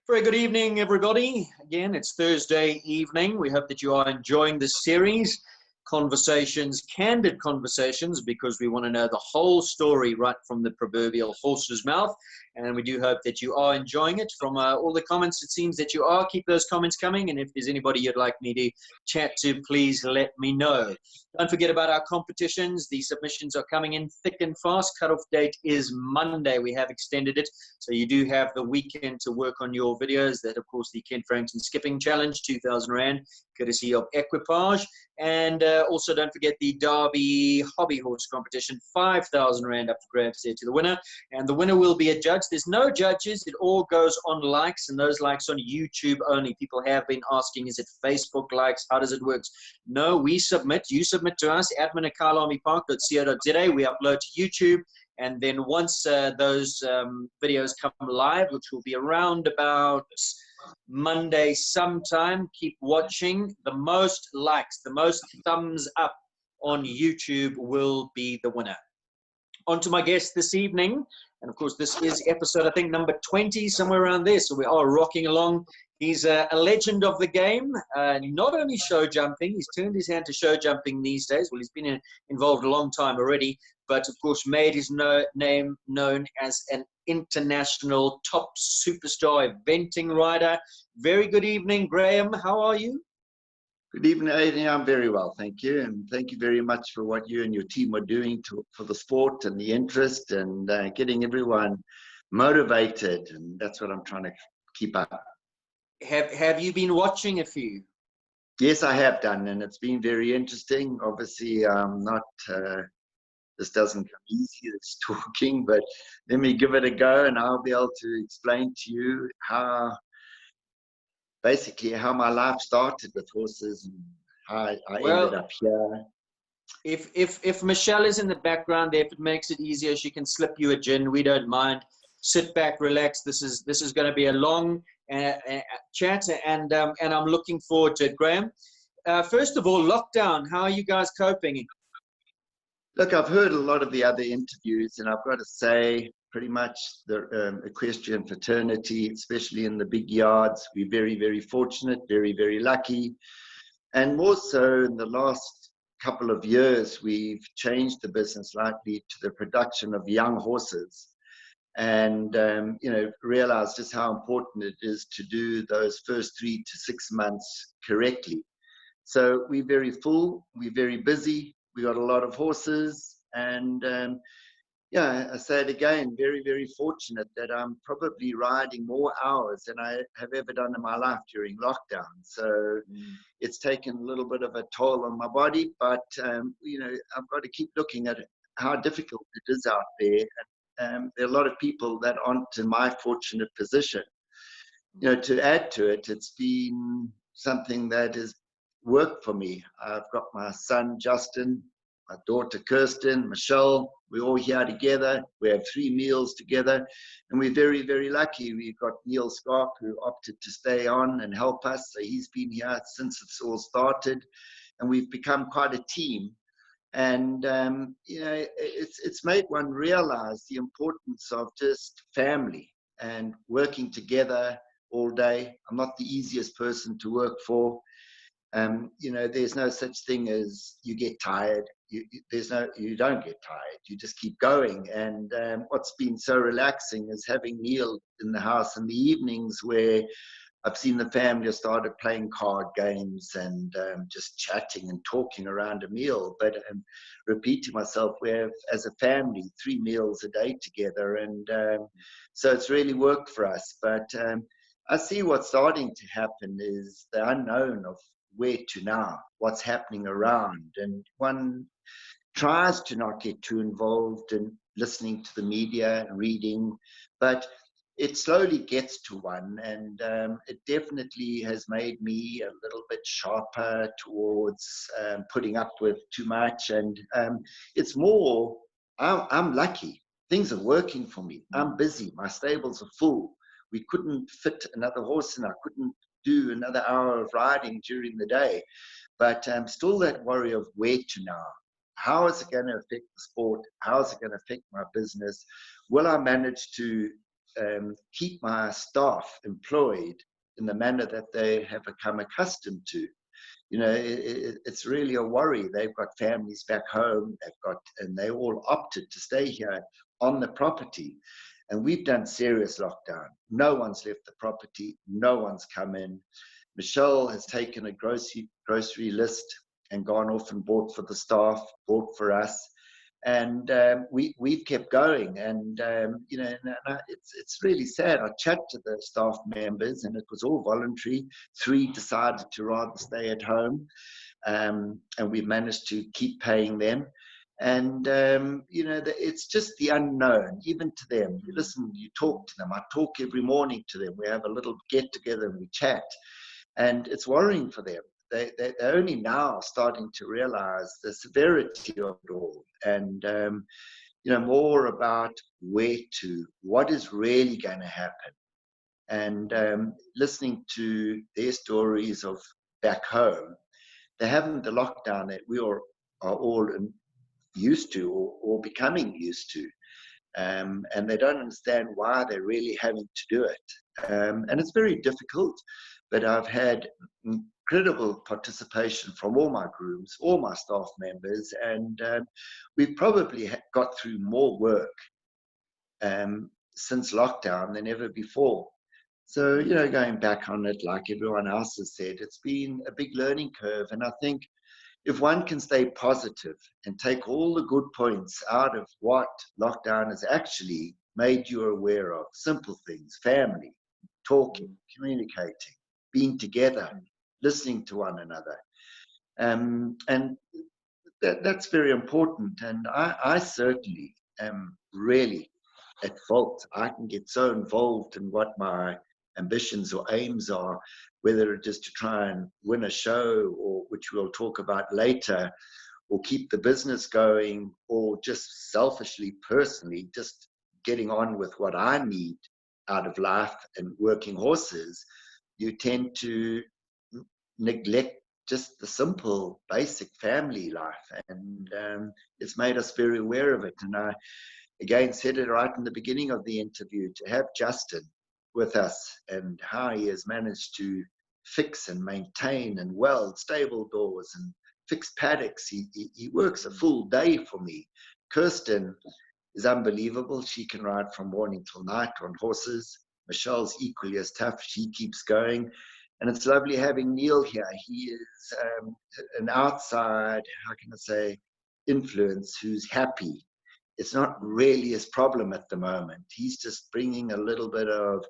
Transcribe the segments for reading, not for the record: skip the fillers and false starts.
Very good evening, everybody. Again, it's Thursday evening. We hope that you are enjoying this series, Conversations, Candid Conversations, because we want to know the whole story right from the proverbial horse's mouth. And we do hope that you are enjoying it. From all the comments, it seems that you are. Keep those comments coming. And if there's anybody you'd like me to chat to, please let me know. Don't forget about our competitions. The submissions are coming in thick and fast. Cutoff date is Monday. We have extended it. So you do have the weekend to work on your videos. That, of course, the Ken Frankton Skipping Challenge, 2,000 Rand, courtesy of Equipage. And also don't forget the Derby Hobby Horse Competition, 5,000 Rand up for grabs there to the winner. And the winner will be adjudged. There's no judges. It all goes on likes, and those likes on YouTube only. People have been asking, is it Facebook likes? How does it work? No, we submit. You submit to us, admin@kyalamipark.co.za. We upload to YouTube. And then once those videos come live, which will be around about Monday sometime, keep watching. The most likes, the most thumbs up on YouTube will be the winner. On to my guest this evening. And of course, this is episode, I think, number 20, somewhere around there. So we are rocking along. He's a legend of the game, not only show jumping, he's turned his hand to show jumping these days. Well, he's been involved a long time already, but of course made his name known as an international top superstar eventing rider. Very good evening, Graham. How are you? Good evening, Aidan. I'm very well, thank you. And thank you very much for what you and your team are doing for the sport and the interest and getting everyone motivated. And that's what I'm trying to keep up. Have you been watching a few? Yes, I have done, and it's been very interesting. Obviously, this doesn't come easy, this talking, but let me give it a go, and I'll be able to explain to you basically how my life started with horses and how I ended up here. If Michelle is in the background there, if it makes it easier, she can slip you a gin. We don't mind. Sit back, relax. This is going to be a long chat, and I'm looking forward to it. Graham, first of all, lockdown. How are you guys coping? Look, I've heard a lot of the other interviews, and I've got to say, pretty much the equestrian fraternity, especially in the big yards, we're very, very fortunate, very, very lucky. And more so in the last couple of years, we've changed the business slightly to the production of young horses. And, realized just how important it is to do those first 3 to 6 months correctly. So we're very full, we're very busy, we got a lot of horses, and I say it again, very, very fortunate that I'm probably riding more hours than I have ever done in my life during lockdown. So it's taken a little bit of a toll on my body, but, I've got to keep looking at how difficult it is out there. There are a lot of people that aren't in my fortunate position. To add to it, it's been something that has worked for me. I've got my son, Justin, my daughter, Kirsten, Michelle. We're all here together. We have 3 meals together. And we're very, very lucky. We've got Neil Skark, who opted to stay on and help us. So he's been here since it's all started. And we've become quite a team. And, it's made one realize the importance of just family and working together all day. I'm not the easiest person to work for. There's no such thing as you get tired. You don't get tired. You just keep going. And what's been so relaxing is having Neil in the house in the evenings, where I've seen the family have started playing card games and just chatting and talking around a meal. But repeating myself, we have, as a family, 3 meals a day together. And so it's really worked for us. But I see what's starting to happen is the unknown of where to now, what's happening around. And one tries to not get too involved in listening to the media and reading, but it slowly gets to one, and it definitely has made me a little bit sharper towards putting up with too much. And it's more, I'm lucky. Things are working for me. I'm busy. My stables are full. We couldn't fit another horse in. I couldn't do another hour of riding during the day. But still that worry of where to now. How is it going to affect the sport? How is it going to affect my business? Will I manage to keep my staff employed in the manner that they have become accustomed to. You know, it's really a worry. They've got families back home, and they all opted to stay here on the property. And we've done serious lockdown. No one's left the property. No one's come in. Michelle has taken a grocery list and gone off and bought for the staff, bought for us. And we've kept going. And, you know, it's really sad. I chat to the staff members, and it was all voluntary. 3 decided to rather stay at home. And we've managed to keep paying them. And, you know, it's just the unknown, even to them. You listen, you talk to them. I talk every morning to them. We have a little get together and we chat. And it's worrying for them. They're only now starting to realize the severity of it all. And, you know, more about what is really going to happen. And listening to their stories of back home, they haven't the lockdown that we are all used to or becoming used to. And they don't understand why they're really having to do it. And it's very difficult, but I've had incredible participation from all my grooms, all my staff members, and we've probably got through more work since lockdown than ever before. So, you know, going back on it, like everyone else has said, it's been a big learning curve. And I think if one can stay positive and take all the good points out of what lockdown has actually made you aware of, simple things, family, talking, communicating, being together, listening to one another. And that's very important. And I certainly am really at fault. I can get so involved in what my ambitions or aims are, whether it is to try and win a show, or which we'll talk about later, or keep the business going, or just selfishly, personally, just getting on with what I need out of life and working horses. You tend to neglect just the simple, basic family life. And it's made us very aware of it. And I, again, said it right in the beginning of the interview, to have Justin with us and how he has managed to fix and maintain and weld stable doors and fix paddocks. He works a full day for me. Kirsten is unbelievable. She can ride from morning till night on horses. Michelle's equally as tough. She keeps going. And it's lovely having Neil here. He is an outside, how can I say, influence who's happy. It's not really his problem at the moment. He's just bringing a little bit of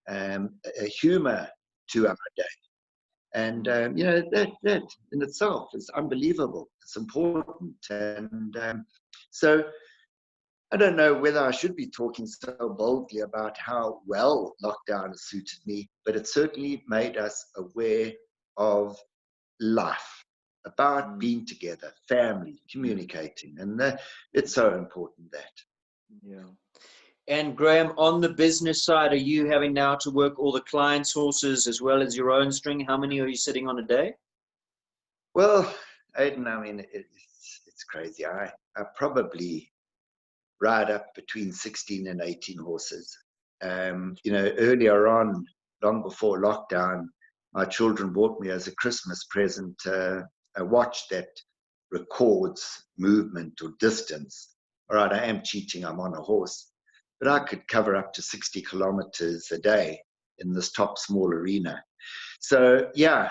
a humor to our day. And, you know, that in itself is unbelievable. It's important. And so I don't know whether I should be talking so boldly about how well lockdown has suited me, but it certainly made us aware of life, about being together, family, communicating. And it's so important that. Yeah. And Graham, on the business side, are you having now to work all the clients' horses as well as your own string? How many are you sitting on a day? Well, Aidan, I mean, it's crazy. I probably ride up between 16 and 18 horses. You know, earlier on, long before lockdown, my children bought me as a Christmas present a watch that records movement or distance. All right, I am cheating, I'm on a horse, but I could cover up to 60 kilometers a day in this top small arena. So yeah,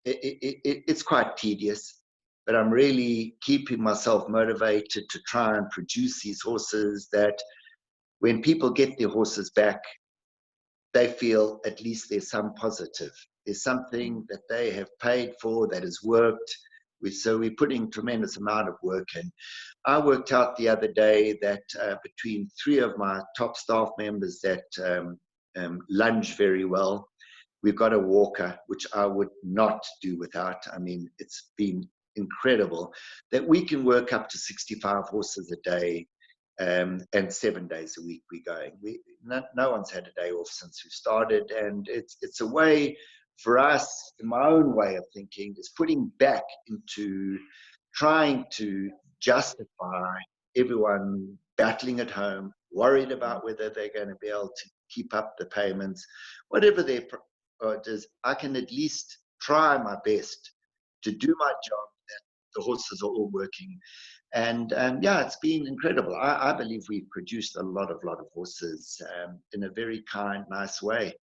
it's quite tedious, but I'm really keeping myself motivated to try and produce these horses that when people get their horses back, they feel at least there's some positive. There's something that they have paid for that has worked. So we're putting tremendous amount of work in. I worked out the other day that between 3 of my top staff members that lunge very well, we've got a walker, which I would not do without. I mean, it's been incredible that we can work up to 65 horses a day, and 7 days a week we're going. No one's had a day off since we started, and it's a way for us, in my own way of thinking, is putting back into trying to justify everyone battling at home, worried about whether they're going to be able to keep up the payments. Whatever their priority is, I can at least try my best to do my job, that the horses are all working. And yeah, it's been incredible. I believe we've produced a lot of horses in a very kind, nice way.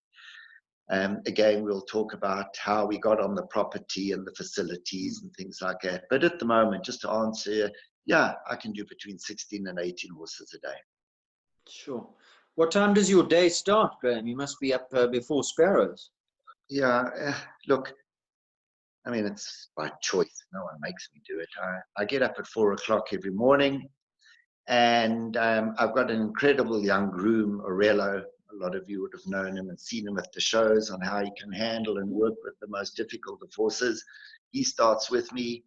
Again, we'll talk about how we got on the property and the facilities and things like that. But at the moment, just to answer, yeah, I can do between 16 and 18 horses a day. Sure. What time does your day start, Graham? You must be up before sparrows. Yeah, look, I mean, it's by choice. No one makes me do it. I get up at 4 o'clock every morning, and I've got an incredible young groom, Aurelio. A lot of you would have known him and seen him at the shows on how he can handle and work with the most difficult of horses. He starts with me.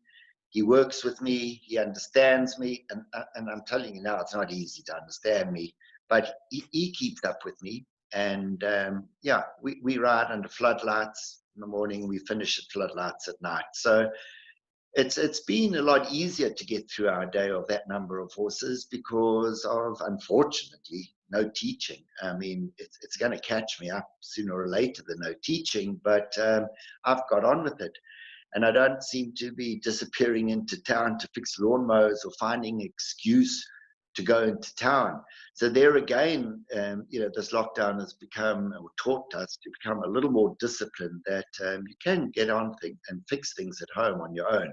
He works with me. He understands me. And I'm telling you now, it's not easy to understand me, but he keeps up with me. And yeah, we ride under floodlights in the morning. We finish at floodlights at night. So it's been a lot easier to get through our day of that number of horses because of, unfortunately, no teaching. I mean, it's going to catch me up sooner or later, the no teaching, but I've got on with it. And I don't seem to be disappearing into town to fix lawnmowers or finding an excuse to go into town. So there again, this lockdown has become, or taught us to become a little more disciplined, that you can get on things and fix things at home on your own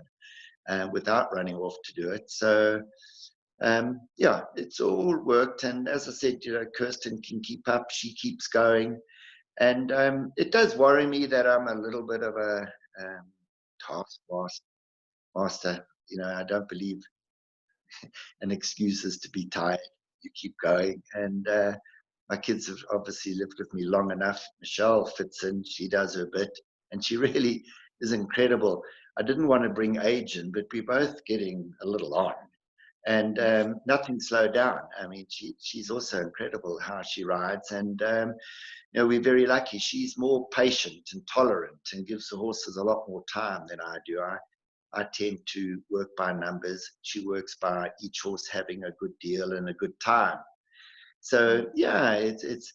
without running off to do it. So yeah, it's all worked. And as I said, Kirsten can keep up. She keeps going. And it does worry me that I'm a little bit of a taskmaster. I don't believe an excuse is to be tired. You keep going. And my kids have obviously lived with me long enough. Michelle fits in. She does her bit. And she really is incredible. I didn't want to bring age in, but we're both getting a little on. And nothing slowed down. I mean, she's also incredible how she rides. And, we're very lucky. She's more patient and tolerant and gives the horses a lot more time than I do. I tend to work by numbers. She works by each horse having a good deal and a good time. So, yeah, it's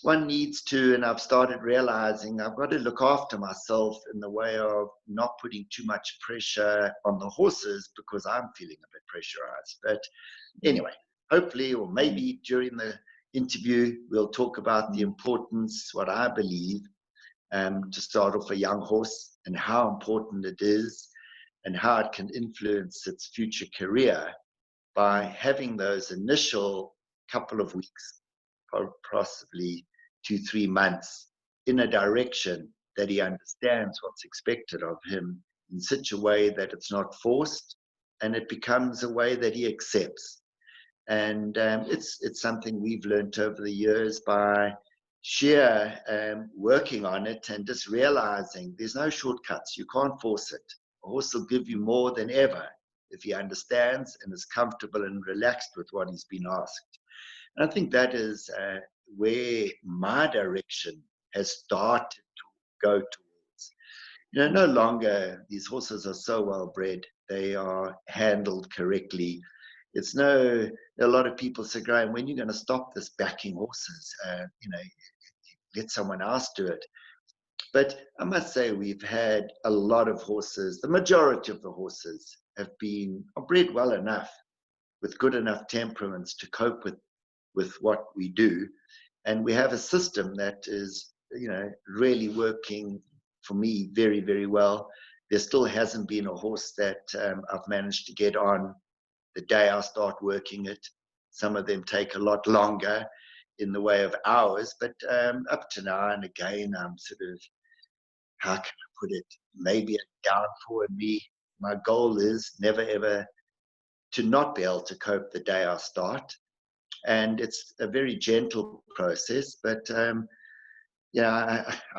one needs to, and I've started realizing I've got to look after myself in the way of not putting too much pressure on the horses because I'm feeling a bit pressurized. But anyway, hopefully, or maybe during the interview, we'll talk about the importance, what I believe, to start off a young horse and how important it is and how it can influence its future career by having those initial couple of weeks, possibly 2-3 months, in a direction that he understands what's expected of him in such a way that it's not forced and it becomes a way that he accepts. And it's something we've learned over the years by sheer working on it and just realizing there's no shortcuts. You can't force it. A horse will give you more than ever if he understands and is comfortable and relaxed with what he's been asked. And I think that is where my direction has started to go towards. No longer, these horses are so well bred. They are handled correctly. A lot of people say, Graham, when are you going to stop this backing horses? Let someone else do it. But I must say we've had a lot of horses. The majority of the horses are bred well enough with good enough temperaments to cope with what we do. And we have a system that is, really working for me very, very well. There still hasn't been a horse that I've managed to get on the day I start working it. Some of them take a lot longer in the way of hours, but up to now and again, I'm sort of, how can I put it, maybe a downfall in me. My goal is never ever to not be able to cope the day I start. And it's a very gentle process, but I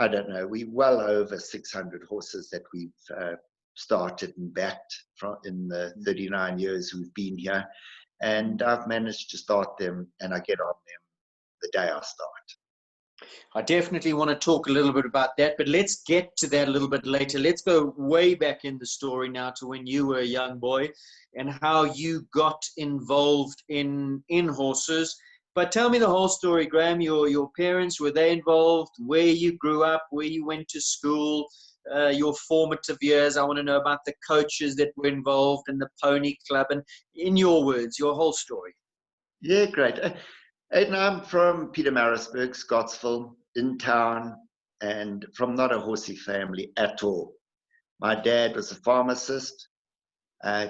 don't know. We're well over 600 horses that we've started and backed in the 39 years we've been here. And I've managed to start them and I get on them the day I start. I definitely want to talk a little bit about that, but let's get to that a little bit later. Let's go way back in the story now to when you were a young boy and how you got involved in horses But tell me the whole story, Graham. Your parents, were they involved? Where you grew up, where you went to school, your formative years. I want to know about the coaches that were involved in the pony club, and in your words, your whole story. Yeah, great. And I'm from Pietermaritzburg, Scottsville, in town, and from not a horsey family at all. My dad was a pharmacist,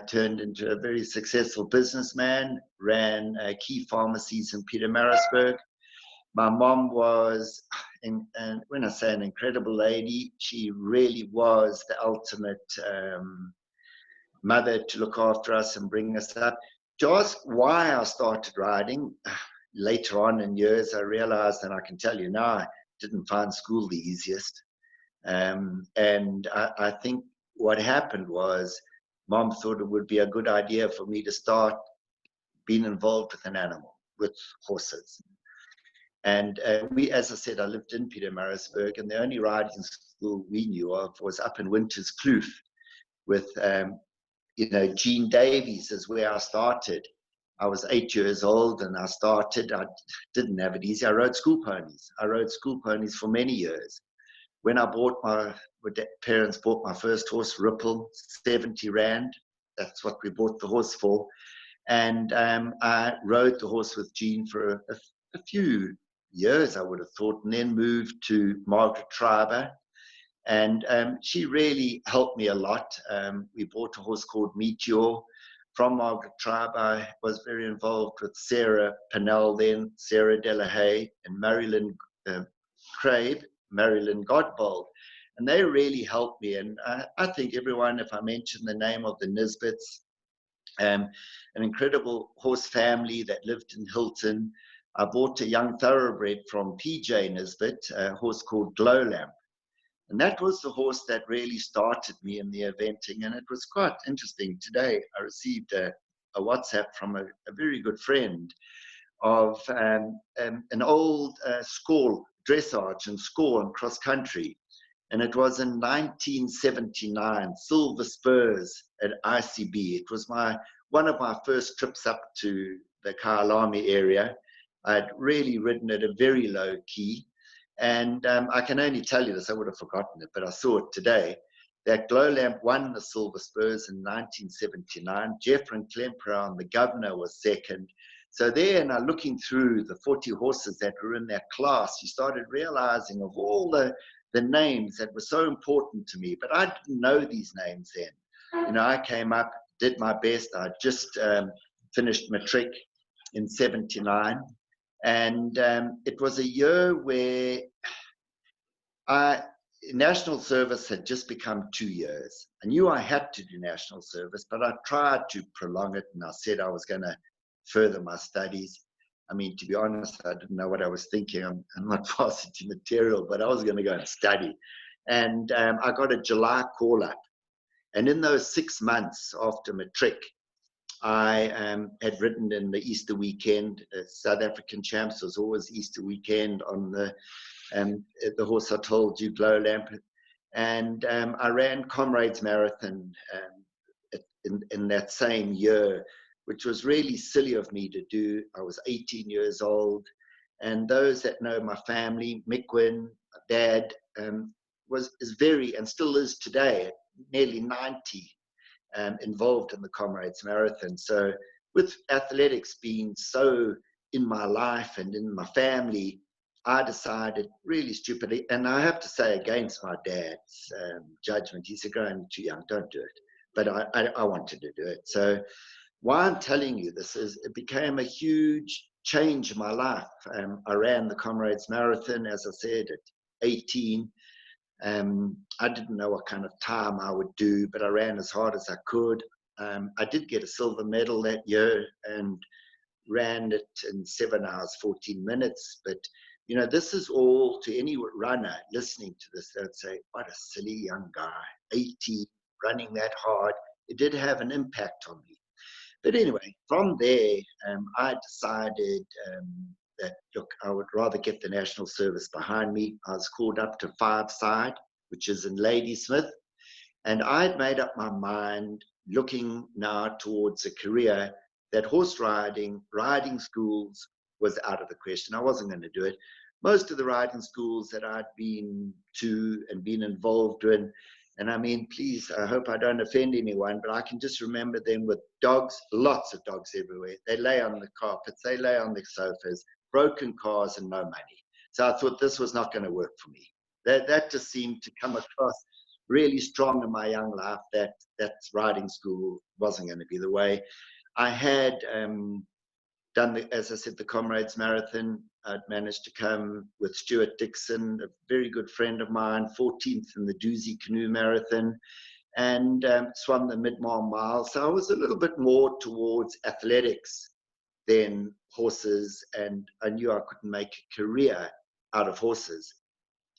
turned into a very successful businessman, ran key pharmacies in Pietermaritzburg. My mom was, and when I say an incredible lady, she really was the ultimate mother to look after us and bring us up. To ask why I started riding, later on in years, I realized, and I can tell you now, I didn't find school the easiest. And I think what happened was Mom thought it would be a good idea for me to start being involved with an animal, with horses. And we, as I said, I lived in Pietermaritzburg, and the only riding school we knew of was up in Winter's Kloof with, Gene Davies is where I started. I was 8 years old and I started. I didn't have it easy. I rode school ponies. I rode school ponies for many years. When parents bought my first horse, Ripple, 70 Rand. That's what we bought the horse for. And I rode the horse with Gene for a few years, I would have thought, and then moved to Margaret Schreiber. And she really helped me a lot. We bought a horse called Meteor from Margaret Schreiber. I was very involved with Sarah Pennell then, Sarah Delahaye, and Marilyn Crabe, Marilyn Godbold. And they really helped me. And I think everyone, if I mention the name of the Nisbets, an incredible horse family that lived in Hilton. I bought a young thoroughbred from PJ Nisbet, a horse called Glow Lamp. And that was the horse that really started me in the eventing. And it was quite interesting. Today, I received a WhatsApp from a very good friend of an old dressage and score and cross country. And it was in 1979, Silver Spurs at ICB. It was one of my first trips up to the Kyalami area. I'd really ridden at a very low key. And I can only tell you this, I would have forgotten it, but I saw it today, that Glow Lamp won the Silver Spurs in 1979. Jeffrey Klemperer, the governor, was second. So there, now looking through the 40 horses that were in that class, you started realizing of all the names that were so important to me. But I didn't know these names then. I came up, did my best. I just finished matric in 79. And it was a year where national service had just become 2 years. I knew I had to do national service, but I tried to prolong it, and I said I was going to further my studies. I mean, to be honest, I didn't know what I was thinking. I'm not varsity material, but I was going to go and study. And I got a July call-up. And in those 6 months after matric, I had ridden in the Easter weekend. South African Champs was always Easter weekend on the horse I told you, Glow Lamp. And I ran Comrades Marathon in that same year, which was really silly of me to do. I was 18 years old. And those that know my family, Mick Winn, my dad, is very, and still is today, nearly 90, involved in the Comrades Marathon. So with athletics being so in my life and in my family, I decided really stupidly, and I have to say against my dad's judgment, he said, "Graham, you're too young, don't do it." But I wanted to do it. So why I'm telling you this is it became a huge change in my life. I ran the Comrades Marathon, as I said, at 18. I didn't know what kind of time I would do, but I ran as hard as I could. I did get a silver medal that year and ran it in 7 hours, 14 minutes. But, this is all to any runner listening to this. They'd say, what a silly young guy, 18, running that hard. It did have an impact on me. But anyway, from there, I decided that, look, I would rather get the national service behind me. I was called up to 5 Side, which is in Ladysmith. And I'd made up my mind, looking now towards a career, that horse riding schools was out of the question. I wasn't going to do it. Most of the riding schools that I'd been to and been involved in, and I mean, please, I hope I don't offend anyone, but I can just remember them with dogs, lots of dogs everywhere. They lay on the carpets, they lay on the sofas, broken cars and no money. So I thought this was not going to work for me. That just seemed to come across really strong in my young life, that riding school wasn't going to be the way. I had done, as I said, the Comrades Marathon. I'd managed to come with Stuart Dixon, a very good friend of mine, 14th in the Doozy Canoe Marathon, and swam the mid-mile mile. So I was a little bit more towards athletics than horses, and I knew I couldn't make a career out of horses.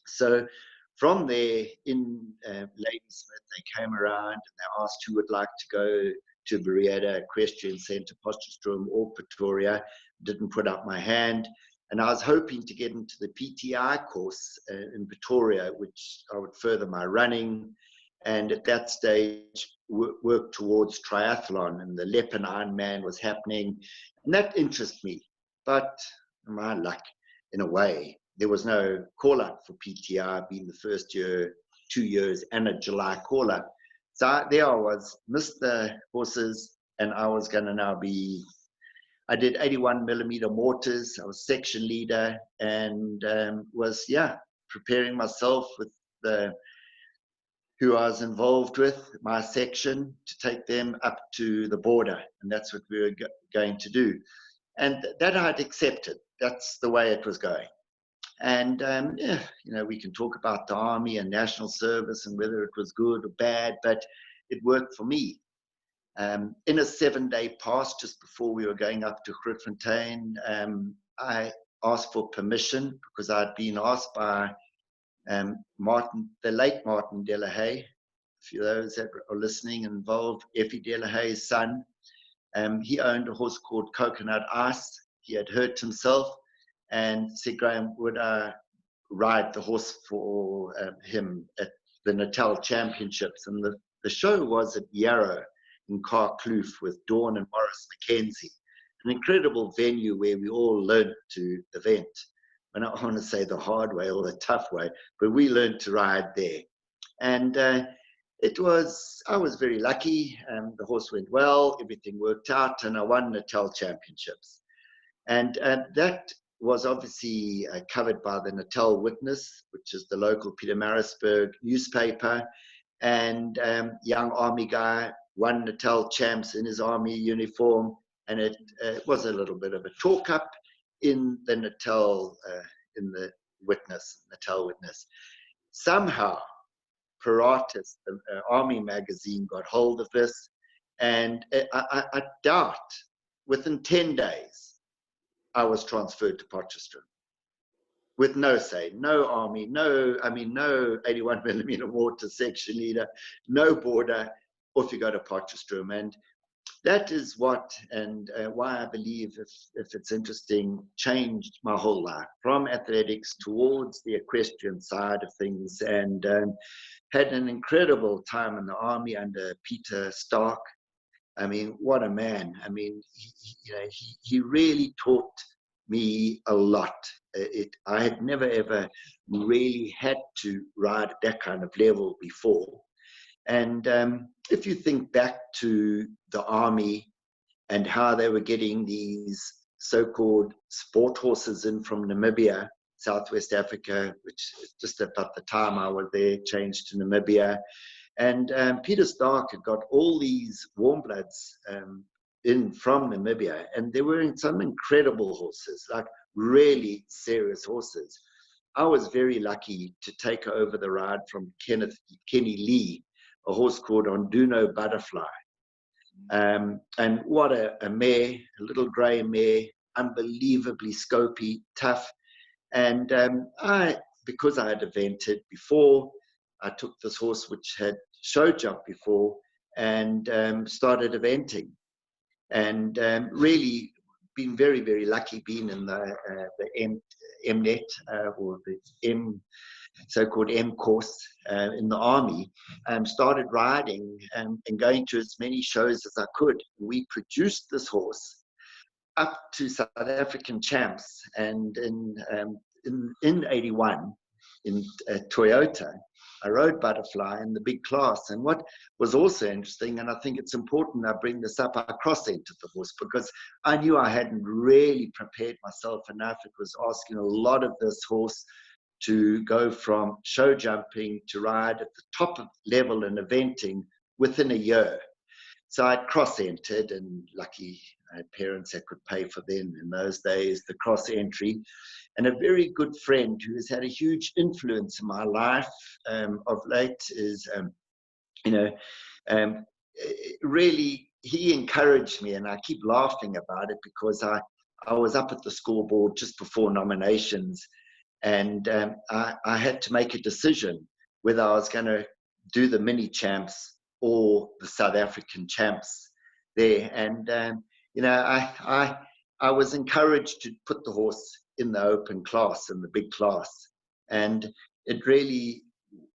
So from there, in Ladysmith, they came around and they asked who would like to go to Berriada Equestrian Centre, Potchefstroom or Pretoria. Didn't put up my hand. And I was hoping to get into the PTI course in Pretoria, which I would further my running. And at that stage, work towards triathlon, and the Leppen Ironman was happening. And that interested me. But my luck, in a way, there was no call-up for PTI, being the first year, 2 years, and a July call-up. So there I was, missed the horses, and I was going to now be, I did 81 millimeter mortars. I was section leader, and was, preparing myself with who I was involved with, my section, to take them up to the border. And that's what we were going to do. And that I'd accepted. That's the way it was going. And, we can talk about the army and national service and whether it was good or bad, but it worked for me. In a 7-day pass, just before we were going up to Grootfontein, I asked for permission because I'd been asked by the late Martin Delahaye, for those that are listening and involved, Effie Delahaye's son. He owned a horse called Coconut Ice. He had hurt himself and said, Graham, would I ride the horse for him at the Natal Championships? And the show was at Yarrow in Carkloof with Dawn and Morris Mackenzie, an incredible venue where we all learned to event. And I want to say the hard way or the tough way, but we learned to ride there. And I was very lucky. The horse went well, everything worked out, and I won Natal Championships. And that was obviously covered by the Natal Witness, which is the local Pietermaritzburg newspaper. And young army guy won Natal champs in his army uniform. And it was a little bit of a talk up in the Natal, in the Witness, Natal Witness. Somehow, Paratus, the army magazine, got hold of this, and I doubt within 10 days, I was transferred to Potchefstroom with no say, no army, no 81 millimeter mortar section leader, no border, off you go to Potchefstroom. And that is what, and why I believe, if it's interesting, changed my whole life from athletics towards the equestrian side of things, and had an incredible time in the army under Peter Stark. I mean, what a man. I mean, he really taught me a lot. I had never, ever really had to ride at that kind of level before. And if you think back to the army and how they were getting these so-called sport horses in from Namibia, Southwest Africa, which just about the time I was there, changed to Namibia. And Peter Stark had got all these warm bloods in from Namibia, and they were in some incredible horses, like really serious horses. I was very lucky to take over the ride from Kenny Lee, a horse called Onduno Butterfly. And what a mare, a little grey mare, unbelievably scopy, tough. And because I had evented before, I took this horse which had show jumped before and started eventing. And really been very, very lucky being in the MNet or the so-called M course in the army, started riding and going to as many shows as I could. We produced this horse up to South African champs, and in 81 in Toyota, I rode Butterfly in the big class. And what was also interesting, and I think it's important I bring this up, I cross-entered the horse because I knew I hadn't really prepared myself enough. It was asking a lot of this horse to go from show jumping to ride at the top of level in eventing within a year. So I'd cross-entered, and lucky I had parents that could pay for them in those days, the cross-entry. And a very good friend who has had a huge influence in my life of late is, really, he encouraged me, and I keep laughing about it because I was up at the scoreboard just before nominations, and I had to make a decision whether I was going to do the mini champs or the South African champs there. And, I was encouraged to put the horse in the open class, in the big class. And it really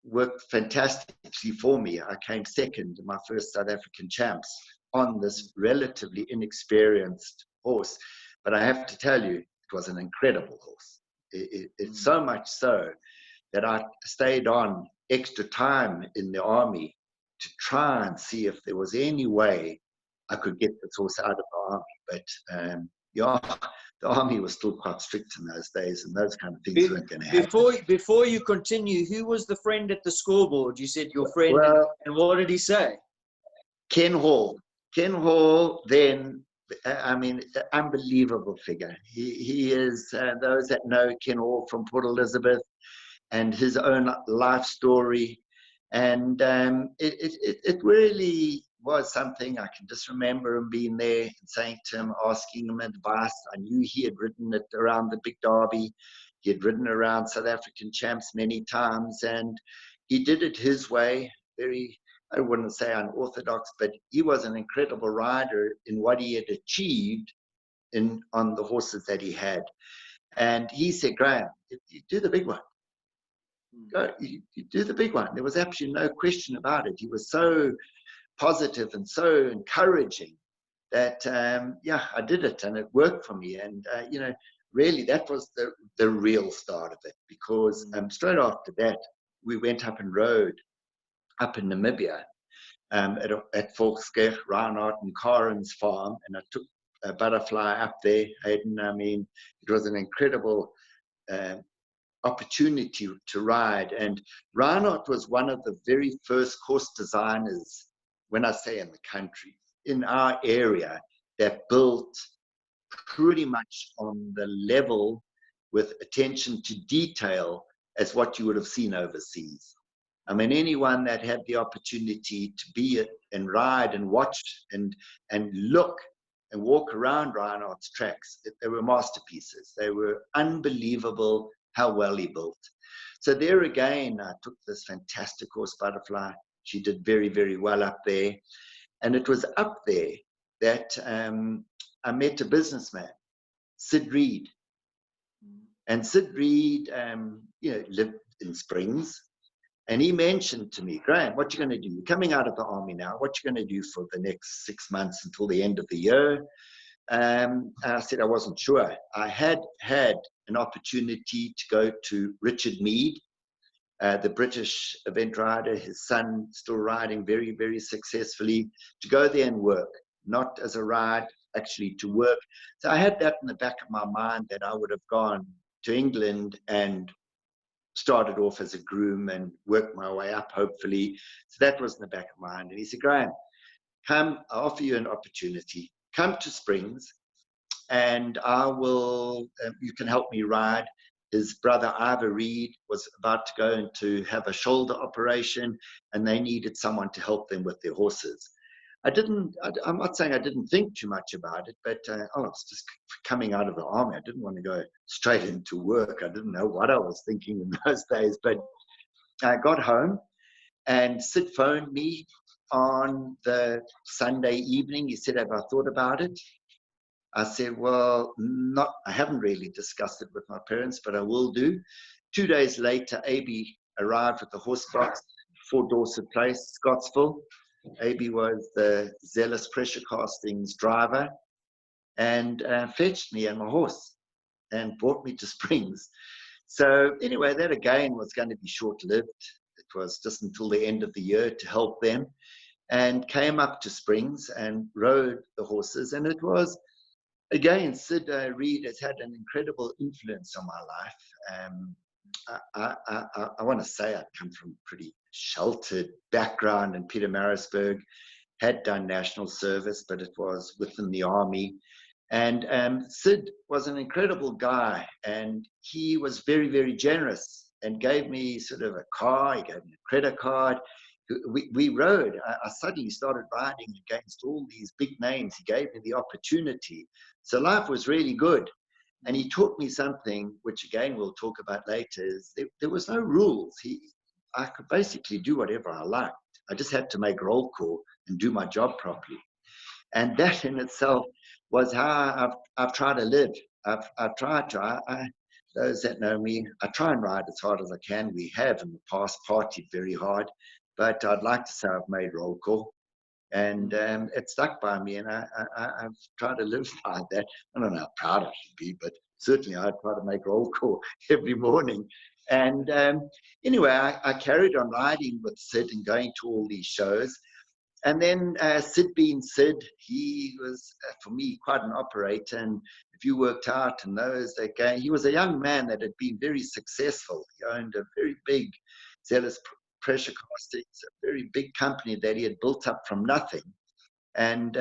worked fantastically for me. I came second in my first South African champs on this relatively inexperienced horse. But I have to tell you, it was an incredible horse. It's so much so that I stayed on extra time in the army to try and see if there was any way I could get this horse out of the army. But the army was still quite strict in those days, and those kind of things weren't going to happen. Before you continue, who was the friend at the scoreboard? You said your friend, well, and what did he say? Ken Hall. Ken Hall, then, I mean, unbelievable figure. He is, those that know Ken Hall from Port Elizabeth and his own life story. And it really was something. I can just remember him being there and saying to him, asking him advice. I knew he had ridden it around the big derby. He had ridden around South African champs many times, and he did it his way, very, I wouldn't say unorthodox, but he was an incredible rider in what he had achieved on the horses that he had. And he said, Graham, you do the big one. Go, you do the big one. There was absolutely no question about it. He was so positive and so encouraging that, I did it, and it worked for me. And, really that was the real start of it, because straight after that, we went up and rode up in Namibia at Volkskerk, Reinhardt and Karen's farm, and I took a Butterfly up there, Hayden. I mean, it was an incredible opportunity to ride. And Reinhardt was one of the very first course designers, when I say in the country, in our area, that built pretty much on the level with attention to detail as what you would have seen overseas. I mean, anyone that had the opportunity to be and ride and watch and look and walk around Reinhardt's tracks, they were masterpieces. They were unbelievable how well he built. So there again, I took this fantastic horse, Butterfly. She did very, very well up there. And it was up there that I met a businessman, Sid Reed. And Sid Reed, lived in Springs. And he mentioned to me, Graham, what you going to do? You're coming out of the army now. What you going to do for the next 6 months until the end of the year? And I said I wasn't sure. I had an opportunity to go to Richard Mead, the British event rider, his son still riding very, very successfully, to go there and work, not as a ride, actually to work. So I had that in the back of my mind, that I would have gone to England and started off as a groom and worked my way up, hopefully. So that was in the back of my mind. And he said, Graham, come, I'll offer you an opportunity. Come to Springs, and I will, you can help me ride. His brother, Ivor Reed, was about to go in to have a shoulder operation, and they needed someone to help them with their horses. I'm not saying I didn't think too much about it, but it's just coming out of the army. I didn't want to go straight into work. I didn't know what I was thinking in those days, but I got home, and Sid phoned me on the Sunday evening. He said, have I thought about it? I said, well, I haven't really discussed it with my parents, but I will do. 2 days later, AB arrived with the horse box for Dorset Place, Scottsville. AB was the Zealous Pressure Castings driver. and fetched me and my horse and brought me to Springs. So anyway, that again was going to be short-lived. It was just until the end of the year to help them, and came up to Springs and rode the horses. And it was, again, Sid Reed has had an incredible influence on my life. I want to say I come from a pretty sheltered background in Pietermaritzburg, had done national service, but it was within the army. And Sid was an incredible guy, and he was very, very generous and gave me sort of a car. He gave me a credit card. We rode. I suddenly started riding against all these big names. He gave me the opportunity. So life was really good. And he taught me something, which again we'll talk about later, is there was no rules. I could basically do whatever I liked. I just had to make roll call and do my job properly. And that in itself was how I've tried to live. I've tried to, those that know me, I try and ride as hard as I can. We have in the past partied very hard, but I'd like to say I've made roll call. And it stuck by me, and I've tried to live by that. I don't know how proud I should be, but certainly I try to make roll call every morning. And anyway, I carried on riding with Sid and going to all these shows. And then Sid being Sid, he was, for me, quite an operator. And if you worked out in those days, he was a young man that had been very successful. He owned a very big Zealous pressure castings, a very big company that he had built up from nothing. And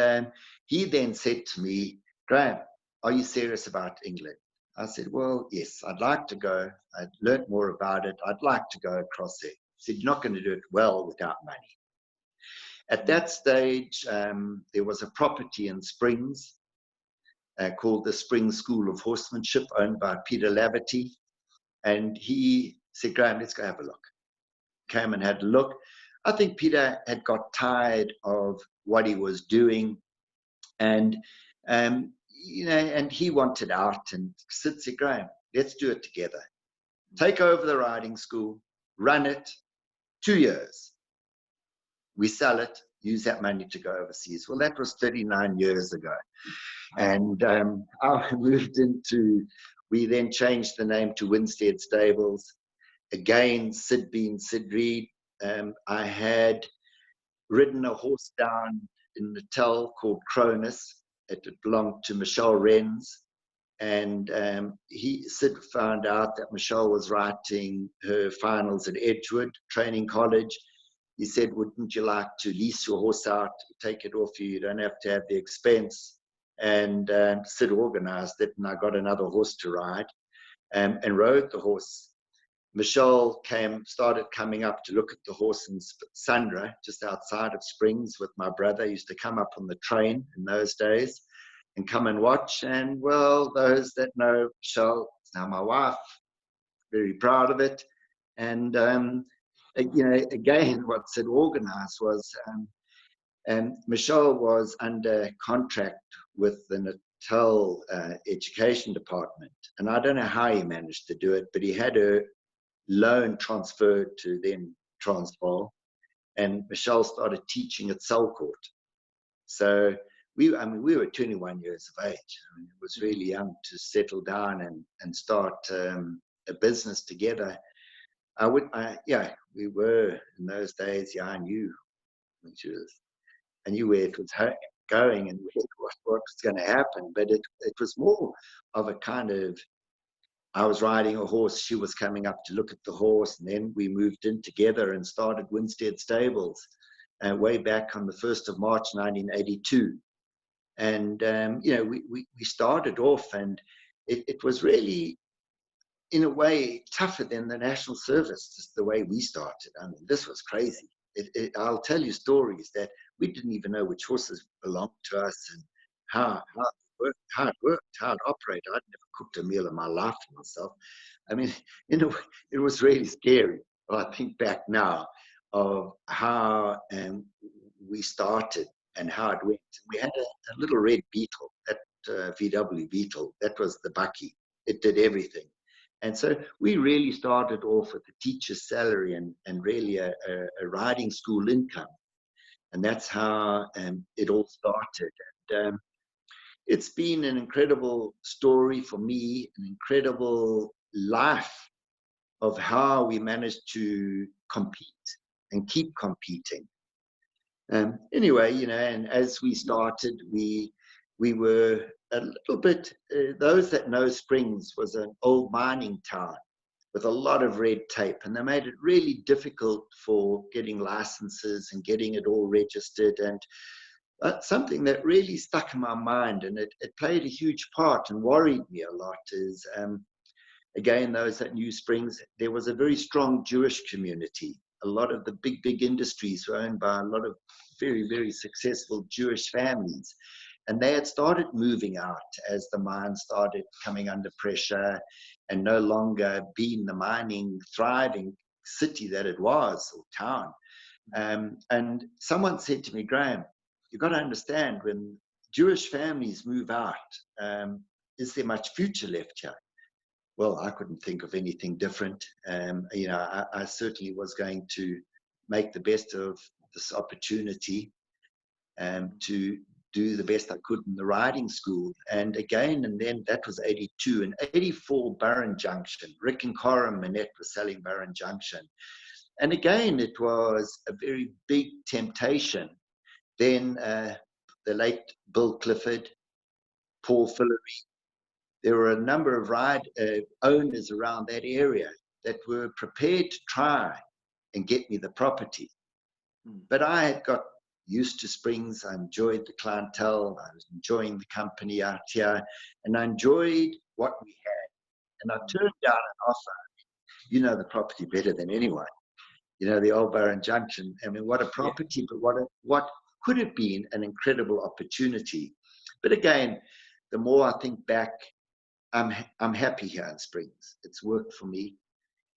he then said to me, Graham, are you serious about England? I said, well, yes, I'd like to go. I'd learned more about it. I'd like to go across there. He said, you're not going to do it well without money. At that stage, there was a property in Springs called the Springs School of Horsemanship, owned by Peter Laverty. And he said, Graham, let's go have a look. Came and had a look. I think Peter had got tired of what he was doing, and and he wanted out. And Sid said, Graham, let's do it together. Take over the riding school, run it, 2 years. We sell it, use that money to go overseas. Well, that was 39 years ago. And I moved into, we then changed the name to Winstead Stables. Again, Sid being Sid Reed. I had ridden a horse down in Natal called Cronus. It belonged to Michelle Renz. And Sid found out that Michelle was writing her finals at Edgewood Training College. He said, wouldn't you like to lease your horse out, take it off you? You don't have to have the expense. And Sid organized it, and I got another horse to ride and rode the horse. Michelle started coming up to look at the horse in Sundra, just outside of Springs, with my brother. He used to come up on the train in those days and come and watch. And well, those that know Michelle, is now my wife, very proud of it. And again, what Sid organized was, Michelle was under contract with the Natal Education Department. And I don't know how he managed to do it, but he had her loan transferred to then Transvaal, and Michelle started teaching at Selcourt. So we were 21 years of age. It was really young to settle down and start a business together. We were in those days. Yeah, I knew where it was going and what was going to happen. But it was more of a kind of, I was riding a horse, she was coming up to look at the horse, and then we moved in together and started Winstead Stables way back on the 1st of March 1982. And we started off, and it was really, in a way, tougher than the national service, just the way we started. I mean, this was crazy. I'll tell you stories that we didn't even know which horses belonged to us and how it worked, how it operated. I'd never cooked a meal in my life for myself. I mean, in a way, it was really scary. I think back now of how we started and how it went. We had a little red beetle, that VW Beetle. That was the bucky. It did everything. And so we really started off with a teacher's salary and really a riding school income. And that's how it all started. And it's been an incredible story for me, an incredible life of how we managed to compete and keep competing. Anyway, you know, and as we started, we were a little bit, those that know Springs was an old mining town with a lot of red tape, and they made it really difficult for getting licenses and getting it all registered. And something that really stuck in my mind, and it played a huge part and worried me a lot, is again, those that knew Springs, there was a very strong Jewish community. A lot of the big industries were owned by a lot of very, very successful Jewish families. And they had started moving out as the mine started coming under pressure and no longer being the mining, thriving city that it was, or town. And someone said to me, Graham, you've got to understand, when Jewish families move out, is there much future left here? Well, I couldn't think of anything different. You know, I certainly was going to make the best of this opportunity to do the best I could in the riding school. And again, and then that was 82. In 84, Barron Junction, Rick and Cora Manette were selling Barron Junction. And again, it was a very big temptation. Then the late Bill Clifford, Paul Fillery, there were a number of owners around that area that were prepared to try and get me the property. But I had got used to Springs. I enjoyed the clientele. I was enjoying the company out here, and I enjoyed what we had. And I turned down an offer. You know the property better than anyone. You know, the old Barron Junction. I mean, what a property, but what could have been an incredible opportunity. But again, the more I think back, I'm happy here in Springs. It's worked for me.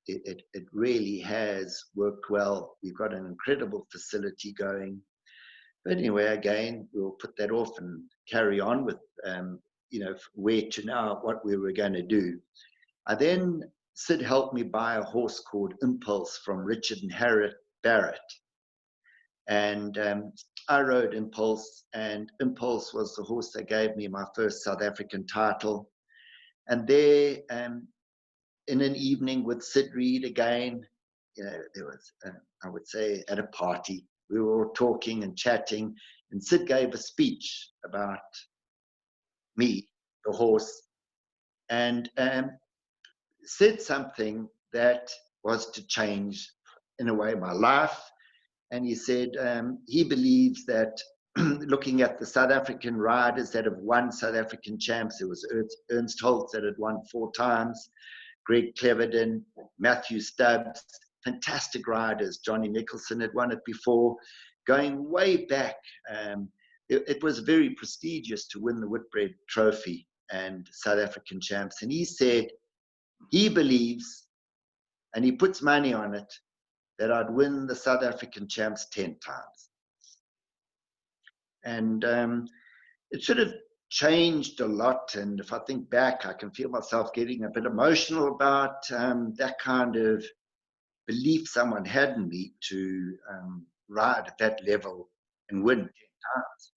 It really has worked well. We've got an incredible facility going. But anyway, again, we'll put that off and carry on with, you know, where to now, what we were going to do. Sid helped me buy a horse called Impulse from Richard and Harriet Barrett. And I rode Impulse, and Impulse was the horse that gave me my first South African title. And there, in an evening with Sid Reed again, you know, there was, I would say, at a party, we were all talking and chatting, and Sid gave a speech about me, the horse, and said something that was to change, in a way, my life. And he said he believes that looking at the South African riders that have won South African champs, there was Ernst Holtz that had won 4 times, Greg Cleverden, Matthew Stubbs, fantastic riders. Johnny Nicholson had won it before. Going way back, it was very prestigious to win the Whitbread Trophy and South African champs. And he said he believes, and he puts money on it, that I'd win the South African champs 10 times. And it sort of changed a lot. And if I think back, I can feel myself getting a bit emotional about that kind of belief someone had in me to ride at that level and win 10 times.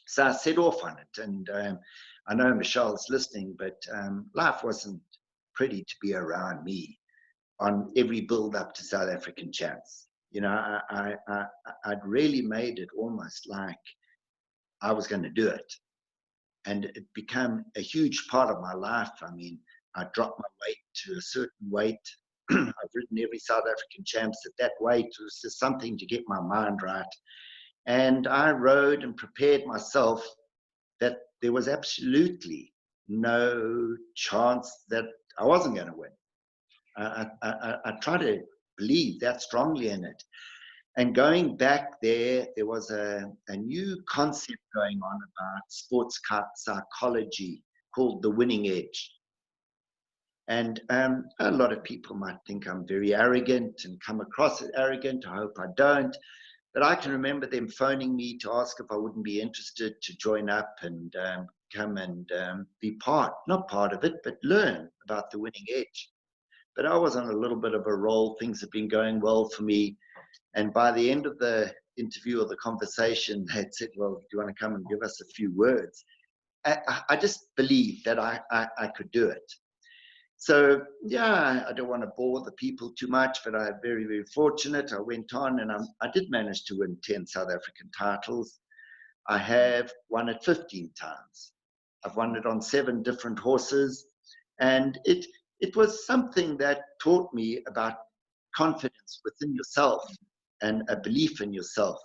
So I set off on it. And I know Michelle's listening, but life wasn't pretty to be around me on every build up to South African champs. You know, I'd really made it almost like I was going to do it. And it became a huge part of my life. I mean, I dropped my weight to a certain weight. I've ridden every South African champs at that weight. It was just something to get my mind right. And I rode and prepared myself that there was absolutely no chance that I wasn't going to win. I try to believe that strongly in it. And going back there was a new concept going on about sports psychology called the winning edge. And a lot of people might think I'm very arrogant and come across as arrogant. I hope I don't. But I can remember them phoning me to ask if I wouldn't be interested to join up and come and be not part of it, but learn about the winning edge. But I was on a little bit of a roll. Things have been going well for me. And by the end of the interview or the conversation, they had said, well, do you want to come and give us a few words? I just believed that I could do it. So, yeah, I don't want to bore the people too much, but I'm very, very fortunate. I went on and I did manage to win 10 South African titles. I have won it 15 times. I've won it on 7 different horses. And it was something that taught me about confidence within yourself and a belief in yourself,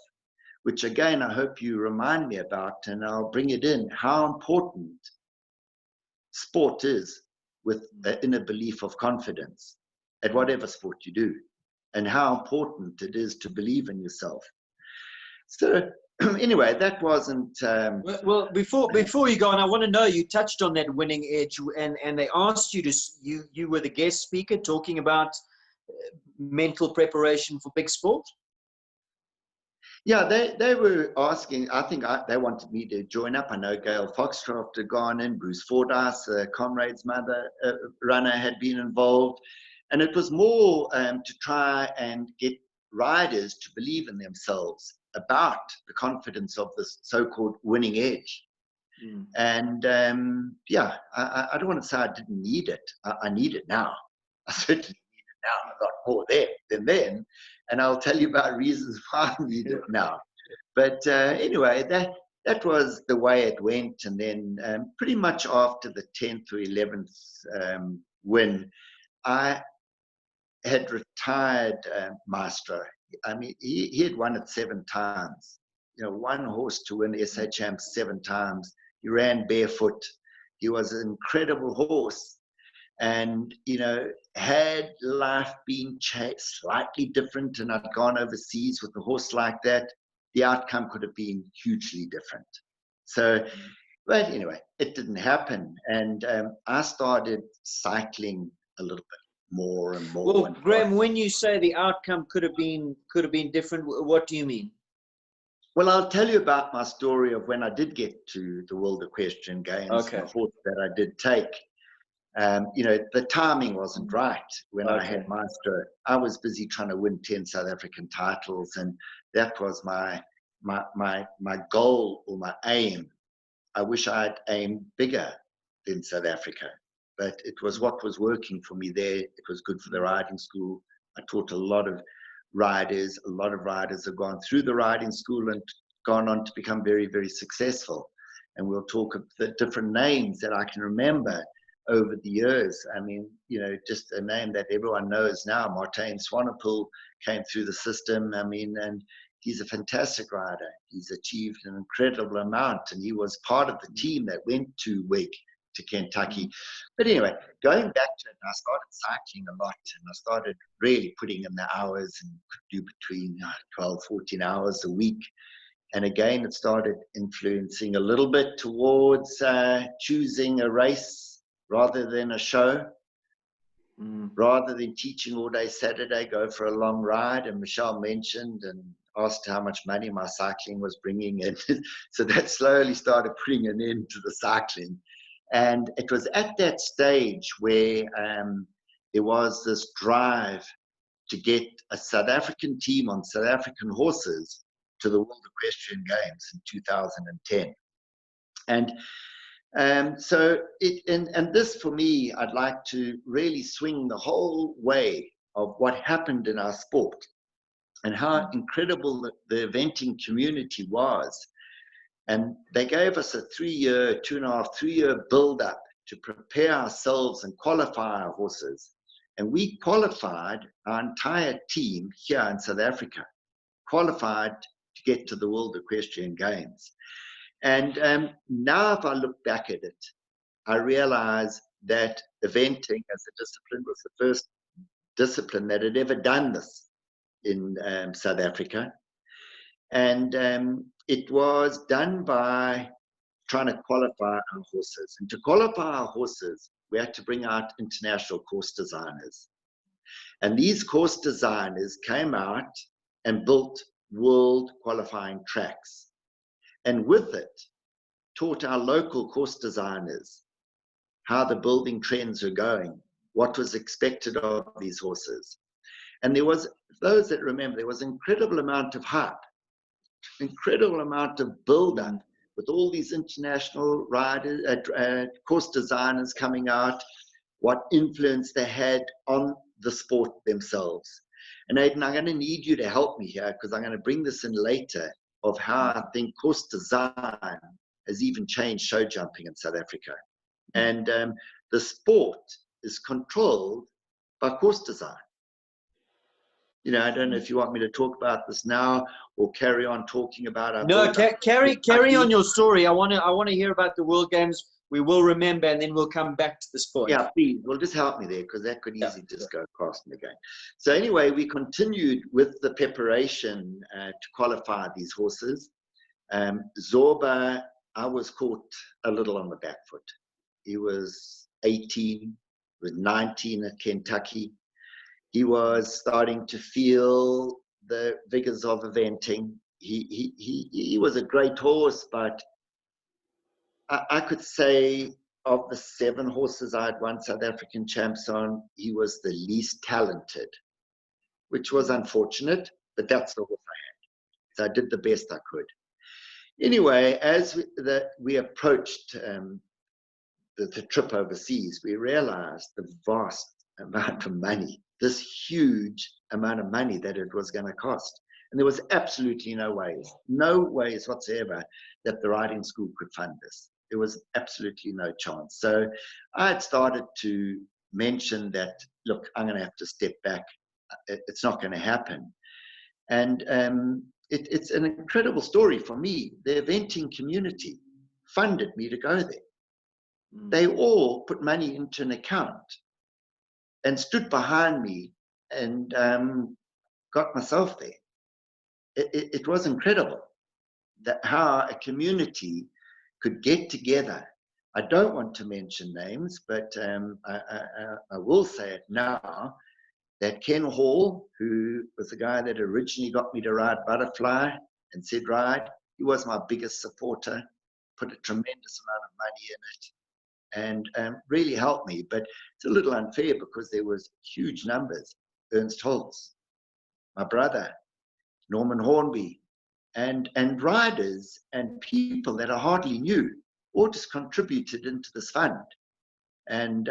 which again, I hope you remind me about, and I'll bring it in, how important sport is with an inner belief of confidence at whatever sport you do, and how important it is to believe in yourself. So anyway, that wasn't... Well, before you go on, I want to know, you touched on that winning edge, and they asked you to, you were the guest speaker talking about mental preparation for big sport. Yeah, they were asking, I think they wanted me to join up. I know Gail Foxcroft had gone in, Bruce Fordyce, Comrade's mother, runner, had been involved. And it was more to try and get riders to believe in themselves about the confidence of this so-called winning edge. Mm. And yeah, I don't want to say I didn't need it. I need it now. I certainly need it now. A lot more there than then. And I'll tell you about reasons why I need it now. But anyway, that was the way it went. And then pretty much after the 10th or 11th win, I had retired Maestro. I mean, he had won it 7 times. You know, one horse to win SA Champs 7 times. He ran barefoot. He was an incredible horse. And, you know, had life been slightly different and I'd gone overseas with a horse like that, the outcome could have been hugely different. So, but anyway, it didn't happen. And I started cycling a little bit more and more. Well, Graham, when you say the outcome could have been different, what do you mean? Well, I'll tell you about my story of when I did get to the World Equestrian Games, okay, the horse that I did take. You know, the timing wasn't right when I had Maestro. I was busy trying to win 10 South African titles, and that was my goal or my aim. I wish I'd aimed bigger than South Africa, but it was what was working for me there. It was good for the riding school. I taught a lot of riders. A lot of riders have gone through the riding school and gone on to become very, very successful. And we'll talk of the different names that I can remember over the years. I mean, you know, just a name that everyone knows now, Martin Swanepoel came through the system. I mean, and he's a fantastic rider. He's achieved an incredible amount, and he was part of the team that went to Winn, to Kentucky. But anyway, going back to it, I started cycling a lot, and I started really putting in the hours and could do between 12, 14 hours a week. And again, it started influencing a little bit towards choosing a race rather than a show, rather than teaching all day Saturday, go for a long ride. And Michelle mentioned and asked how much money my cycling was bringing in. So that slowly started putting an end to the cycling. And it was at that stage where there was this drive to get a South African team on South African horses to the World Equestrian Games in 2010. And so this for me, I'd like to really swing the whole way of what happened in our sport and how incredible the eventing community was. And they gave us a 3-year, 2.5, 3-year build-up to prepare ourselves and qualify our horses. And we qualified, our entire team here in South Africa, qualified to get to the World Equestrian Games. And now if I look back at it, I realize that eventing as a discipline was the first discipline that had ever done this in South Africa. And it was done by trying to qualify our horses. And to qualify our horses, we had to bring out international course designers. And these course designers came out and built world qualifying tracks. And with it, taught our local course designers how the building trends are going, what was expected of these horses. And there was, those that remember, there was an incredible amount of hype, incredible amount of build-up with all these international riders, course designers coming out, what influence they had on the sport themselves. And Aidan, I'm going to need you to help me here, because I'm going to bring this in later, of how I think course design has even changed show jumping in South Africa. And the sport is controlled by course design. You know, I don't know if you want me to talk about this now or carry on talking about our No, carry on your story. I want to hear about the World Games. We will remember, and then we'll come back to this point. Yeah, please. Well, just help me there, because that could easily just go past me again. So anyway, we continued with the preparation to qualify these horses. Zorba, I was caught a little on the back foot. He was 18, was 19 at Kentucky. He was starting to feel the vigors of eventing. He was a great horse, but I could say of the 7 horses I had won South African champs on, he was the least talented, which was unfortunate, but that's the horse I had. So I did the best I could. Anyway, as we approached the trip overseas, we realized the vast amount of money, this huge amount of money that it was going to cost. And there was absolutely no ways whatsoever that the riding school could fund this. There was absolutely no chance. So I had started to mention that, look, I'm going to have to step back. It's not going to happen. And it's an incredible story for me. The eventing community funded me to go there. They all put money into an account and stood behind me and got myself there. It was incredible that how a community could get together. I don't want to mention names, but I will say it now, that Ken Hall, who was the guy that originally got me to ride Butterfly and said ride, he was my biggest supporter, put a tremendous amount of money in it, and really helped me. But it's a little unfair because there was huge numbers. Ernst Holtz, my brother, Norman Hornby, and riders and people that I hardly knew all just contributed into this fund and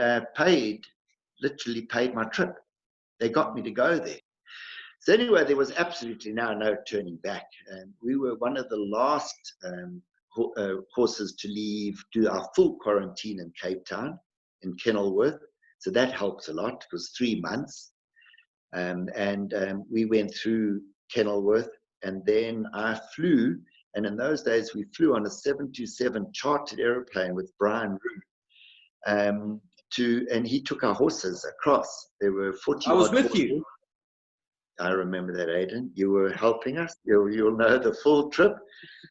literally paid my trip. They got me to go there. So anyway, there was absolutely now no turning back. We were one of the last horses to leave, do our full quarantine in Cape Town, in Kenilworth. So that helps a lot. It was 3 months. And we went through Kenilworth, and then I flew. And in those days, we flew on a 727 chartered airplane with Brian Roux. And he took our horses across. There were 40. I was with horses. you. I remember that, Aidan. You were helping us. You'll know the full trip.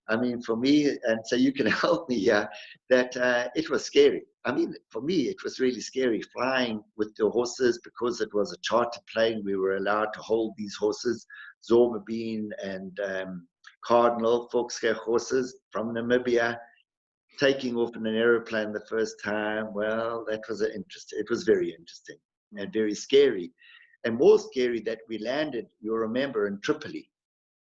I mean, for me, and so you can help me here, that it was scary. I mean, for me, it was really scary flying with the horses because it was a charter plane. We were allowed to hold these horses, Zorba Bean and Cardinal, Volkswagen horses from Namibia, taking off in an aeroplane the first time. Well, that was it was very interesting and very scary. And more scary that we landed, you'll remember, in Tripoli.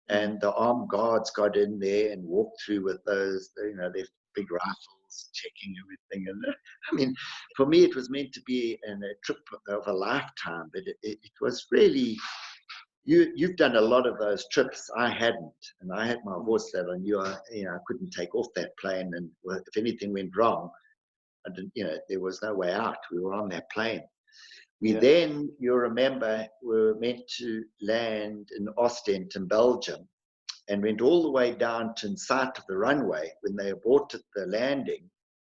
And the armed guards got in there and walked through with those, their big rifles, checking everything. And I mean, for me, it was meant to be a trip of a lifetime, but it was really, you've done a lot of those trips. I hadn't. And I had my horse that I knew I couldn't take off that plane. And if anything went wrong, I didn't, there was no way out. We were on that plane. We then, you'll remember, were meant to land in Ostend in Belgium and went all the way down to in sight of the runway when they aborted the landing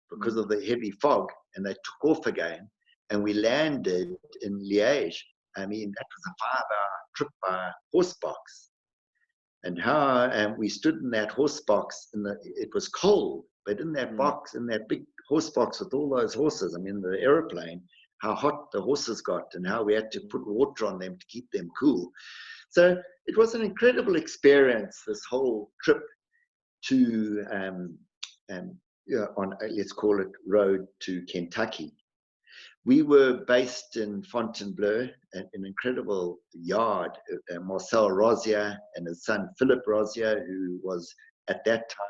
because of the heavy fog, and they took off again, and we landed in Liège. I mean, that was a 5-hour trip by horse box. And how we stood in that horse box, it was cold, but in that box, in that big horse box with all those horses, I mean, the aeroplane, how hot the horses got and how we had to put water on them to keep them cool. So it was an incredible experience, this whole trip to, on, let's call it, road to Kentucky. We were based in Fontainebleau, an incredible yard. Marcel Rosier and his son Philip Rosier, who was at that time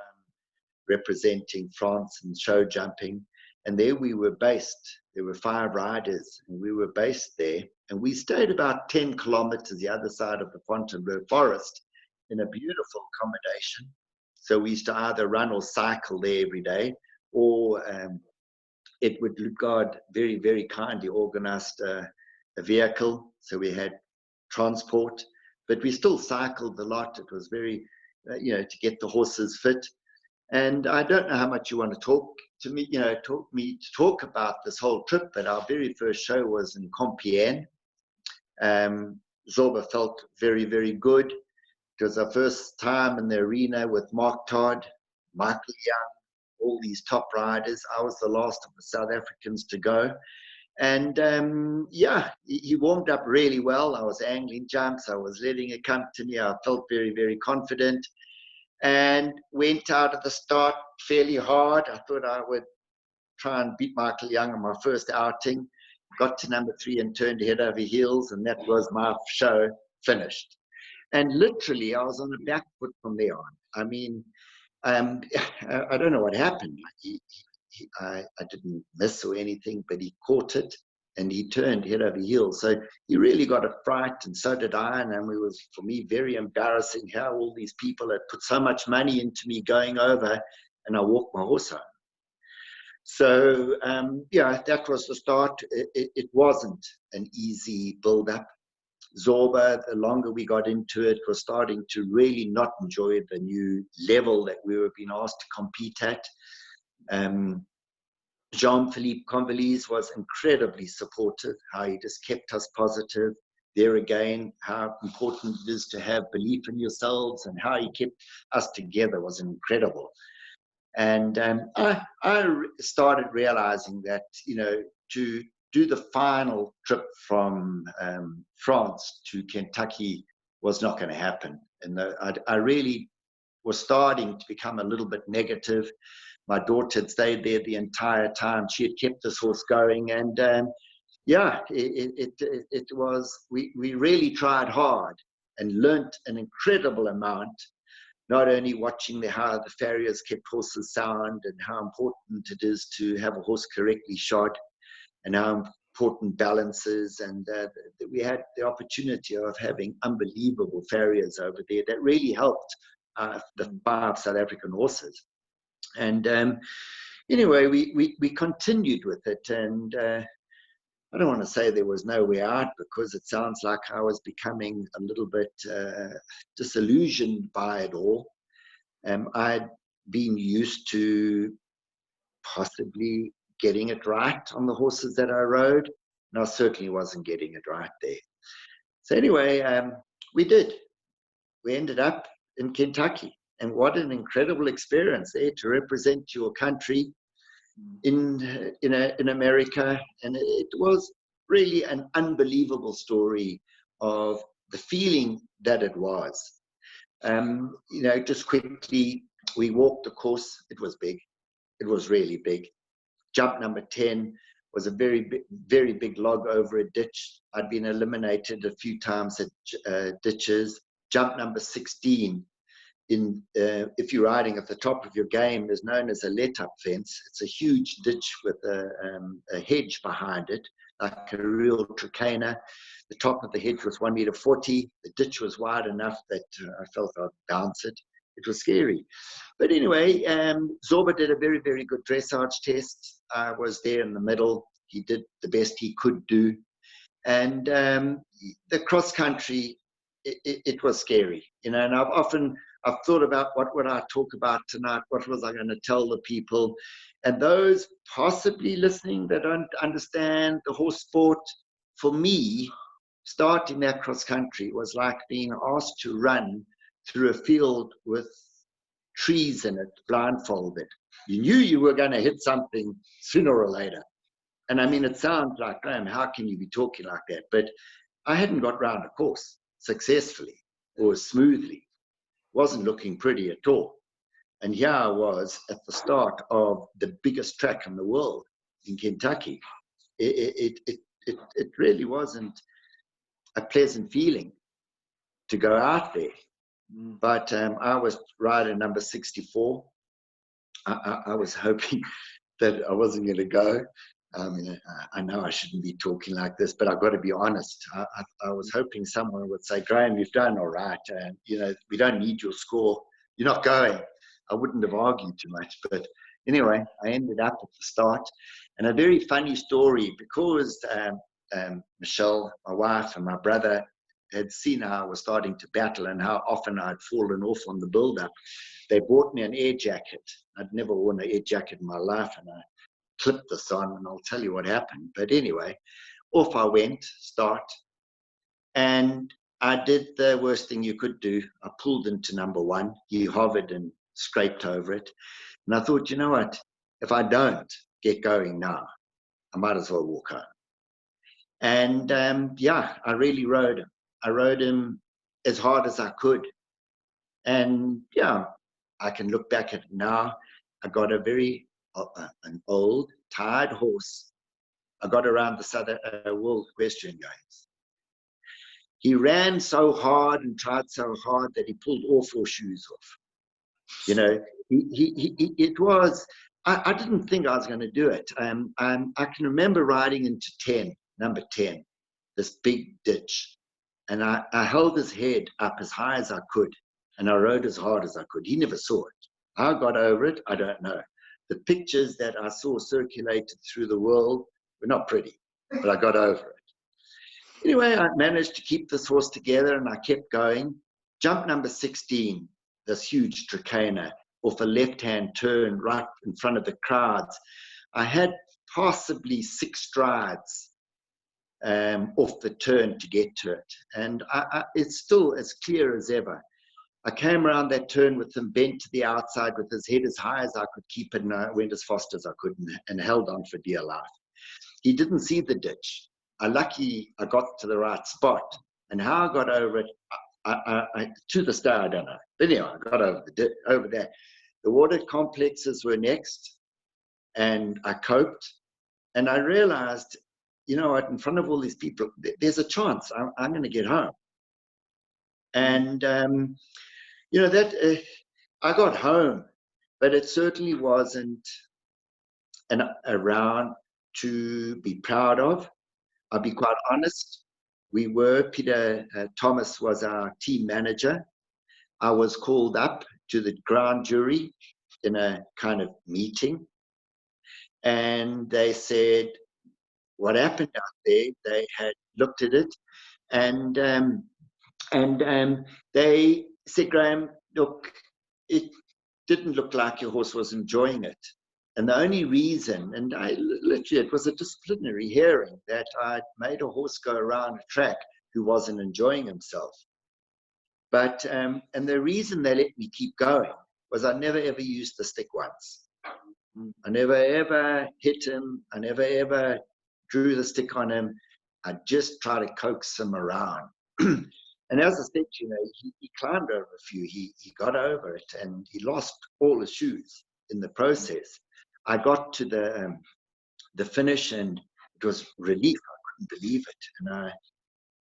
representing France in show jumping. And there we were based. There were 5 riders, and we were based there. And we stayed about 10 kilometers the other side of the Fontainebleau forest in a beautiful accommodation. So we used to either run or cycle there every day, or Edward Lutgard very, very kindly organized a vehicle. So we had transport, but we still cycled a lot. It was very, to get the horses fit. And I don't know how much you want to talk about this whole trip, but our very first show was in Compiègne. Zorba felt very, very good. It was our first time in the arena with Mark Todd, Michael Young, all these top riders. I was the last of the South Africans to go. And he warmed up really well. I was angling jumps. I was letting it come to me. I felt very, very confident. And went out at the start fairly hard. I thought I would try and beat Michael Young on my first outing. Got to number 3 and turned head over heels, and that was my show finished. And literally, I was on the back foot from there on. I mean, I don't know what happened. I didn't miss or anything, but he caught it, and he turned head over heels. So he really got a fright, and so did I. And it was, for me, very embarrassing how all these people had put so much money into me going over, and I walked my horse home. So, that was the start. It wasn't an easy build-up. Zorba, the longer we got into it, was starting to really not enjoy the new level that we were being asked to compete at. Jean-Philippe Convalise was incredibly supportive, how he just kept us positive. There again, how important it is to have belief in yourselves, and how he kept us together was incredible. And I started realizing that, to do the final trip from France to Kentucky was not going to happen. And I really was starting to become a little bit negative. My daughter had stayed there the entire time. She had kept this horse going. And it was, we really tried hard and learnt an incredible amount, not only watching how the farriers kept horses sound, and how important it is to have a horse correctly shod, and how important balance is. And we had the opportunity of having unbelievable farriers over there that really helped the 5 South African horses. And anyway, we continued with it. And I don't want to say there was no way out, because it sounds like I was becoming a little bit disillusioned by it all. I'd been used to possibly getting it right on the horses that I rode, and I certainly wasn't getting it right there. So anyway, we did. We ended up in Kentucky, and what an incredible experience there to represent your country in America. And it was really an unbelievable story of the feeling that it was. Just quickly, we walked the course. It was big. It was really big. Jump number 10 was a very big log over a ditch. I'd been eliminated a few times at ditches. Jump number 16, if you're riding at the top of your game, is known as a let-up fence. It's a huge ditch with a hedge behind it, like a real trachena. The top of the hedge was 1.40 meters. The ditch was wide enough that I felt I'd bounce it. It was scary. But anyway, Zorba did a very, very good dressage test. I was there in the middle. He did the best he could do. And the cross country, it was scary. And I've thought about what would I talk about tonight? What was I going to tell the people? And those possibly listening that don't understand the horse sport, for me, starting that cross country was like being asked to run through a field with trees in it, blindfolded. You knew you were going to hit something sooner or later. And I mean, it sounds like, Graham, how can you be talking like that? But I hadn't got round a course successfully or smoothly. Wasn't looking pretty at all. And here I was at the start of the biggest track in the world in Kentucky. It really wasn't a pleasant feeling to go out there. But I was rider number 64. I was hoping that I wasn't going to go. I mean, I know I shouldn't be talking like this, but I've got to be honest. I was hoping someone would say, Graham, you've done all right. And, you know, we don't need your score. You're not going. I wouldn't have argued too much. But anyway, I ended up at the start. And a very funny story, because Michelle, my wife, and my brother had seen how I was starting to battle and how often I'd fallen off on the build-up. They bought me an air jacket. I'd never worn an air jacket in my life, and I clipped this on, and I'll tell you what happened. But anyway, off I went, start, and I did the worst thing you could do. I pulled into number one. He hovered and scraped over it. And I thought, you know what? If I don't get going now, I might as well walk home. And yeah, I really rode him. I rode him as hard as I could. And yeah, I can look back at it now. I got a very an old, tired horse. I got around the Southern World Equestrian Games. He ran so hard and tried so hard that he pulled all four shoes off. You know, it was, I didn't think I was going to do it. I can remember riding into 10, number 10, this big ditch. And I held his head up as high as I could. And I rode as hard as I could. He never saw it. How I got over it, I don't know. The pictures that I saw circulated through the world were not pretty, but I got over it. Anyway, I managed to keep this horse together, and I kept going. Jump number 16, this huge trachena, off a left-hand turn right in front of the crowds. I had possibly 6 strides off the turn to get to it. And it's still as clear as ever. I came around that turn with him bent to the outside with his head as high as I could keep it, and I went as fast as I could and held on for dear life. He didn't see the ditch. Lucky I got to the right spot. And how I got over it, to this day, I don't know. But anyway, I got over there. The water complexes were next, and I coped. And I realized, you know what, in front of all these people, there's a chance I'm going to get home. And, you know, that I got home, but it certainly wasn't a round to be proud of. I'll be quite honest. Peter Thomas was our team manager. I was called up to the grand jury in a kind of meeting. And they said, what happened out there? They had looked at it, and they said, Graham, look, it didn't look like your horse was enjoying it. And the only reason, and literally, it was a disciplinary hearing, that I'd made a horse go around a track who wasn't enjoying himself. But, and the reason they let me keep going was I never ever used the stick once. I never ever hit him. I never ever drew the stick on him. I just tried to coax him around. And as I said, you know, he climbed over a few. He got over it, and he lost all his shoes in the process. I got to the finish, and it was relief. I couldn't believe it. And I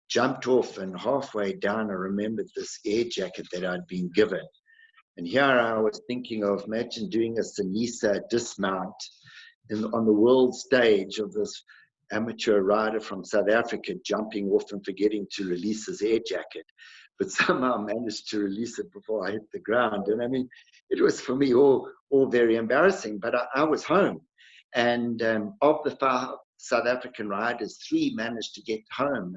jumped off, and halfway down, I remembered this air jacket that I'd been given. And here I was thinking of, imagine doing a Sinisa dismount on the world stage of this amateur rider from South Africa jumping off and forgetting to release his air jacket, but somehow managed to release it before I hit the ground. And I mean, it was for me all very embarrassing, but I was home. And of the 5 South African riders, 3 managed to get home.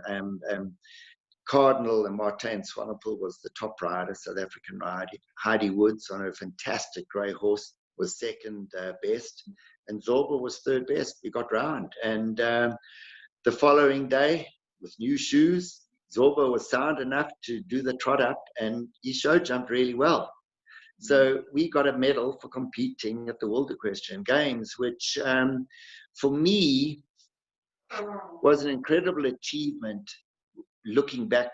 Cardinal and Martin Swanepoel was the top rider, South African rider. Heidi Woods on a fantastic grey horse was second best. And Zorba was 3rd best. We got round. And the following day, with new shoes, Zorba was sound enough to do the trot up, and he show jumped really well. So we got a medal for competing at the World Equestrian Games, which for me was an incredible achievement, looking back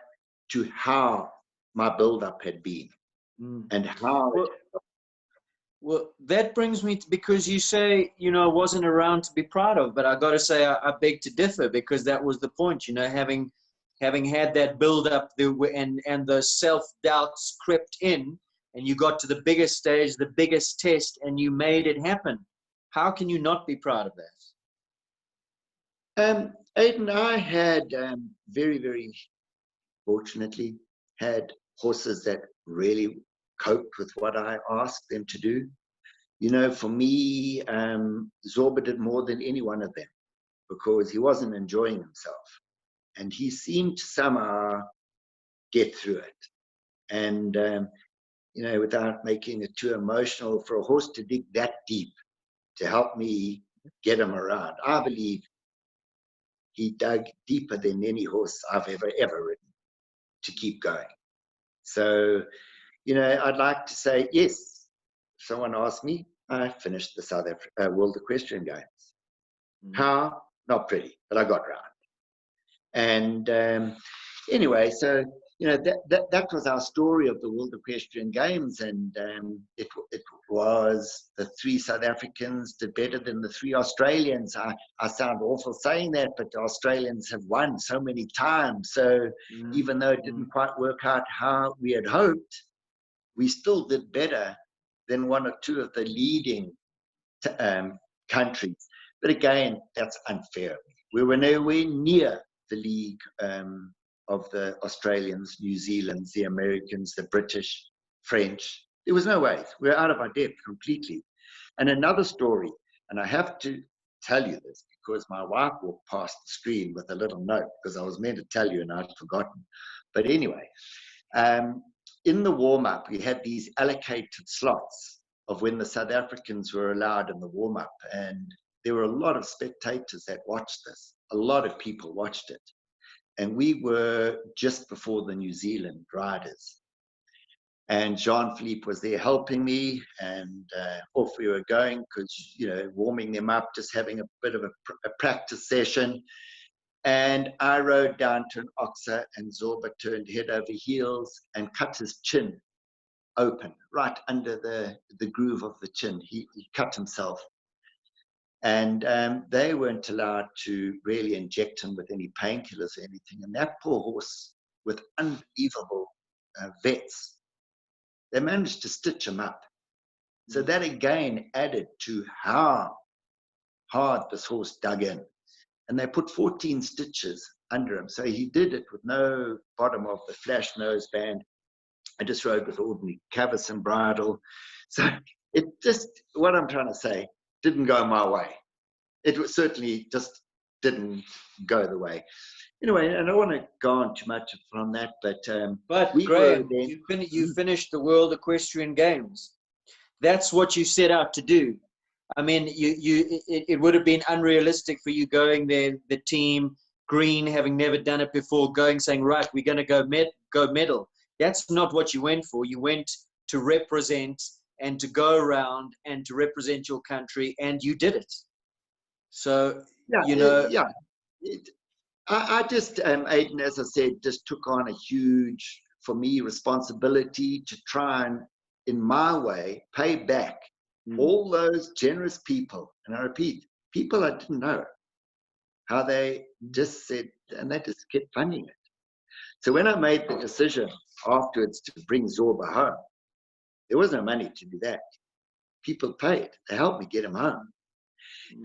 to how my build-up had been and how Well, that brings me to, because you say, you know, wasn't around to be proud of, but I got to say, I beg to differ, because that was the point, you know, having had that build up and the self-doubts crept in, and you got to the biggest stage, the biggest test, and you made it happen. How can you not be proud of that? Aidan, I had very, very fortunately had horses that really coped with what I asked them to do. You know, for me, Zorba did more than any one of them because he wasn't enjoying himself. And he seemed to somehow get through it. And, you know, without making it too emotional, for a horse to dig that deep to help me get him around, I believe he dug deeper than any horse I've ever ridden to keep going. So, you know, I'd like to say, yes, if someone asked me, I finished the South Africa World Equestrian Games. How? Not pretty, but I got round. And anyway, so, you know, that was our story of the World Equestrian Games. And it was the 3 South Africans did better than the 3 Australians. I sound awful saying that, but the Australians have won so many times. So even though it didn't quite work out how we had hoped, we still did better than 1 or 2 of the leading countries. But again, that's unfair. We were nowhere near the league of the Australians, New Zealanders, the Americans, the British, French. There was no way. We were out of our depth completely. And another story, and I have to tell you this because my wife walked past the screen with a little note because I was meant to tell you and I'd forgotten. But anyway, in the warm-up, we had these allocated slots of when the South Africans were allowed in the warm-up. And there were a lot of spectators that watched this. A lot of people watched it. And we were just before the New Zealand riders. And Jean-Philippe was there helping me, and off we were going because, you know, warming them up, just having a bit of a practice session. And I rode down to an oxer, and Zorba turned head over heels and cut his chin open, right under the groove of the chin. He cut himself. And they weren't allowed to really inject him with any painkillers or anything. And that poor horse, with unbelievable vets, they managed to stitch him up. So that again added to how hard this horse dug in. And they put 14 stitches under him. So he did it with no bottom of the flash nose band. I just rode with ordinary cavus and bridle. So it just, what I'm trying to say, didn't go my way. It was certainly just didn't go the way. Anyway, and I don't want to go on too much from that, but we Graham, were then, you finished the World Equestrian Games. That's what you set out to do. I mean, it would have been unrealistic for you going there, the team, Green, having never done it before, going, saying, right, we're going to go medal. That's not what you went for. You went to represent and to go around and to represent your country, and you did it. So, you know. I just, Aidan, as I said, just took on a huge, for me, responsibility to try and, in my way, pay back all those generous people. And I repeat, people I didn't know, how they just said, and they just kept funding it. So when I made the decision afterwards to bring Zorba home, there was no money to do that. People paid. They helped me get him home.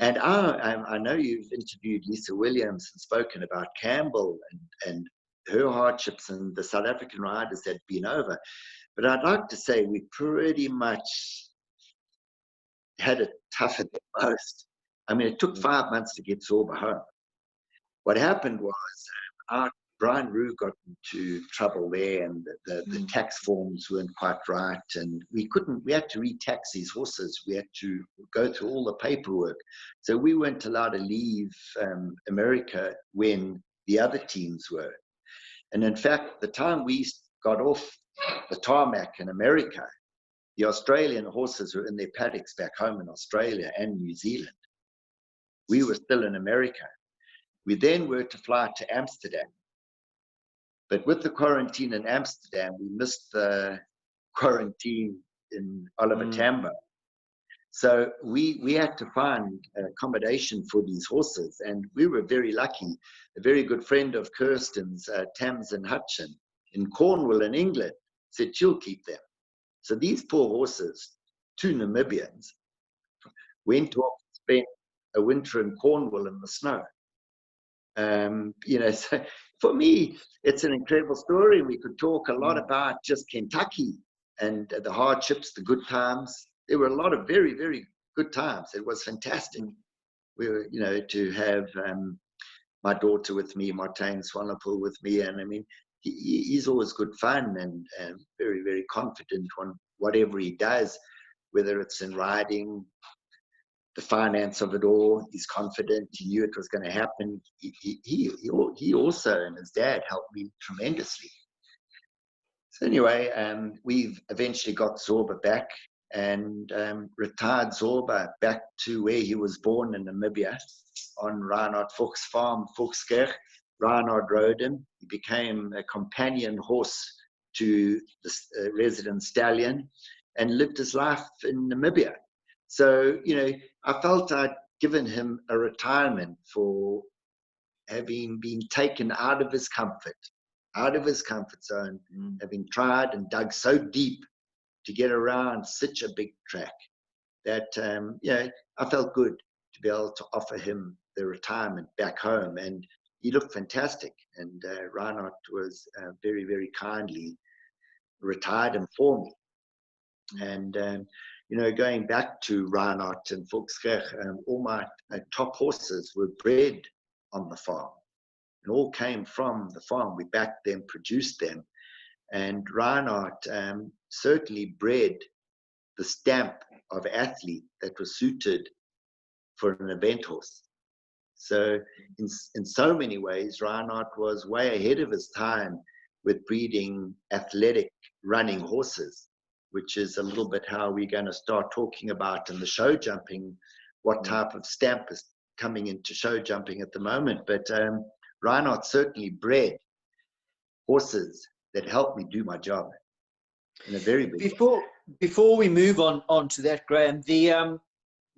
And I know you've interviewed Lisa Williams and spoken about Campbell and her hardships and the South African riders that had been over. But I'd like to say we pretty much had it tougher than most. I mean, it took 5 months to get Zorba home. What happened was Brian Roux got into trouble there, and the tax forms weren't quite right, and we had to re-tax these horses. We had to go through all the paperwork. So we weren't allowed to leave America when the other teams were. And in fact, the time we got off the tarmac in America, the Australian horses were in their paddocks back home in Australia and New Zealand. We were still in America. We then were to fly to Amsterdam. But with the quarantine in Amsterdam, we missed the quarantine in Oliver Tambo. So we had to find accommodation for these horses. And we were very lucky. A very good friend of Kirsten's, Tamsin Hutchin, in Cornwall in England, said she'll keep them. So these poor horses, two Namibians, went off and spent a winter in Cornwall in the snow. So for me, it's an incredible story. We could talk a lot about just Kentucky and the hardships, the good times. There were a lot of very, very good times. It was fantastic. We were, to have my daughter with me, Martijn Swanepoel with me. And I mean, he's always good fun and very, very confident on whatever he does, whether it's in riding, the finance of it all. He's confident. He knew it was going to happen. He also, and his dad, helped me tremendously. So anyway, we've eventually got Zorba back and retired Zorba back to where he was born in Namibia on Reinhard Fuchs' farm, Fuchskerk. Reinhard rode him. He became a companion horse to the resident stallion and lived his life in Namibia. So, I felt I'd given him a retirement for having been taken out of his comfort zone, having tried and dug so deep to get around such a big track that, I felt good to be able to offer him the retirement back home. And he looked fantastic. And Reinhard was very, very kindly retired him for me. And, going back to Reinhard and Volkskerk, all my top horses were bred on the farm and all came from the farm. We backed them, produced them. And Reinhard certainly bred the stamp of athlete that was suited for an event horse. So in so many ways, Reinhard was way ahead of his time with breeding athletic running horses, which is a little bit how we're going to start talking about in the show jumping, what type of stamp is coming into show jumping at the moment. But Reinhard certainly bred horses that helped me do my job in a very big way. Before we move on to that, Graham,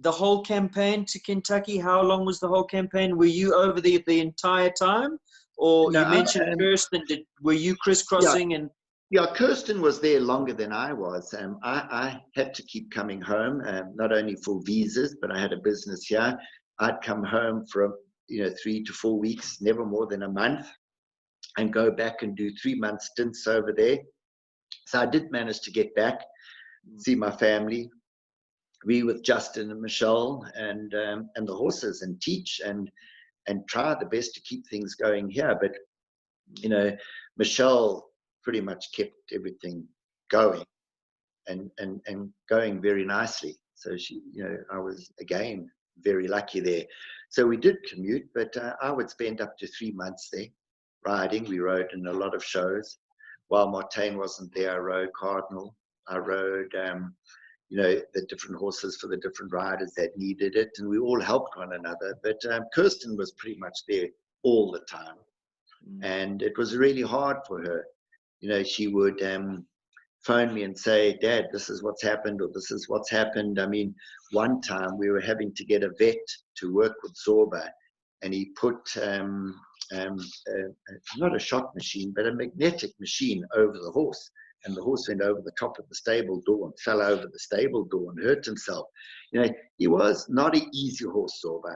the whole campaign to Kentucky, how long was the whole campaign? Were you over the entire time? Or you mentioned Kirsten, were you crisscrossing? Yeah, Kirsten was there longer than I was. I had to keep coming home, not only for visas, but I had a business here. I'd come home for 3 to 4 weeks, never more than a month, and go back and do 3-month stints over there. So I did manage to get back, see my family, be with Justin and Michelle and the horses, and teach and try the best to keep things going here. But Michelle pretty much kept everything going and going very nicely. So she, I was again very lucky there. So we did commute, but I would spend up to 3 months there riding. We rode in a lot of shows. While Martijn wasn't there, I rode Cardinal. I rode the different horses for the different riders that needed it, and we all helped one another. But Kirsten was pretty much there all the time, and it was really hard for her. She would phone me and say, "Dad, this is what's happened," or "This is what's happened." I mean, one time we were having to get a vet to work with Zorba, and he put not a shot machine, but a magnetic machine over the horse. And the horse went over the top of the stable door and fell over the stable door and hurt himself. He was not an easy horse, Zorba.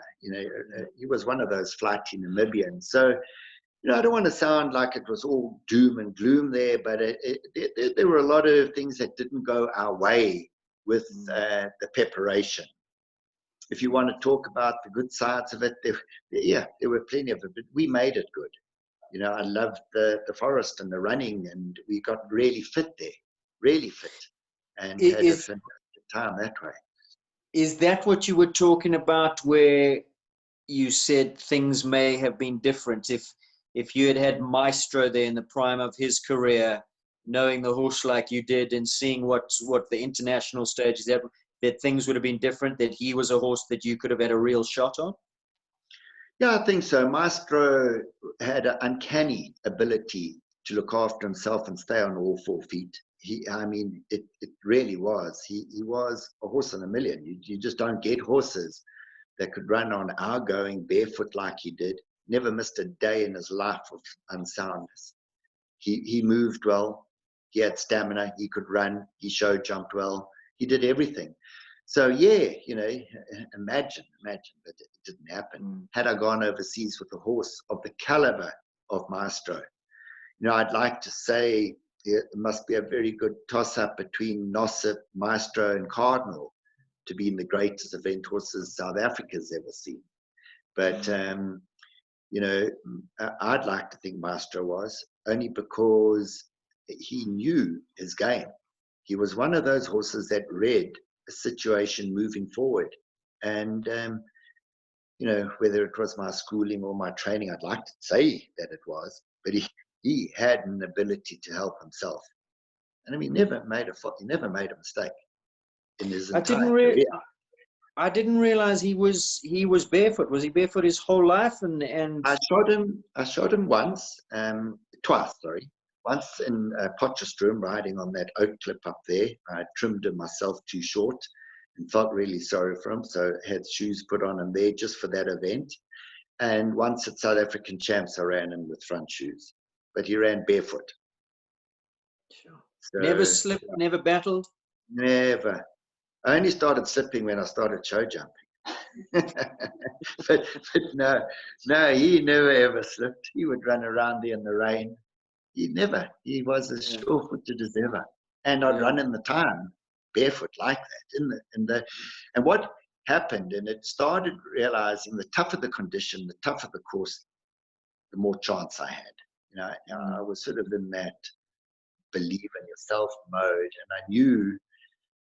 He was one of those flighty Namibians. So, I don't want to sound like it was all doom and gloom there, but there were a lot of things that didn't go our way with the preparation. If you want to talk about the good sides of it, there were plenty of it, but we made it good. I loved the forest and the running, and we got really fit there, really fit, and had a fantastic time that way. Is that what you were talking about, where you said things may have been different? If you had Maestro there in the prime of his career, knowing the horse like you did and seeing what the international stages that things would have been different, that he was a horse that you could have had a real shot on? Yeah, I think so. Maestro had an uncanny ability to look after himself and stay on all 4 feet. It really was. He was a horse in a million. You just don't get horses that could run on our going barefoot like he did. Never missed a day in his life of unsoundness. He moved well. He had stamina. He could run. He show jumped well. He did everything. So yeah, you know, imagine, but it didn't happen. Had I gone overseas with a horse of the caliber of Maestro, you know, I'd like to say it must be a very good toss-up between Nosip, Maestro, and Cardinal to be in the greatest event horses South Africa's ever seen. But you know, I'd like to think Maestro was, only because he knew his game. He was one of those horses that read a situation moving forward. And, you know, whether it was my schooling or my training, I'd like to say that it was, but he had an ability to help himself. And I mean, he never made a mistake in his entire career. I didn't realize he was barefoot. Was he barefoot his whole life? And I shot him twice, sorry. Once in Potchefstroom, riding on that oak clip up there. I trimmed him myself too short and felt really sorry for him, so had shoes put on him there just for that event. And once at South African Champs, I ran him with front shoes, but he ran barefoot. Sure. So, never slipped, never battled? Never. I only started slipping when I started show jumping. but no, he never ever slipped. He would run around there in the rain. He was as sure-footed as ever. And I'd run in the time barefoot like that. And what happened, and it started realizing the tougher the condition, the tougher the course, the more chance I had. You know, I was sort of in that believe in yourself mode, and I knew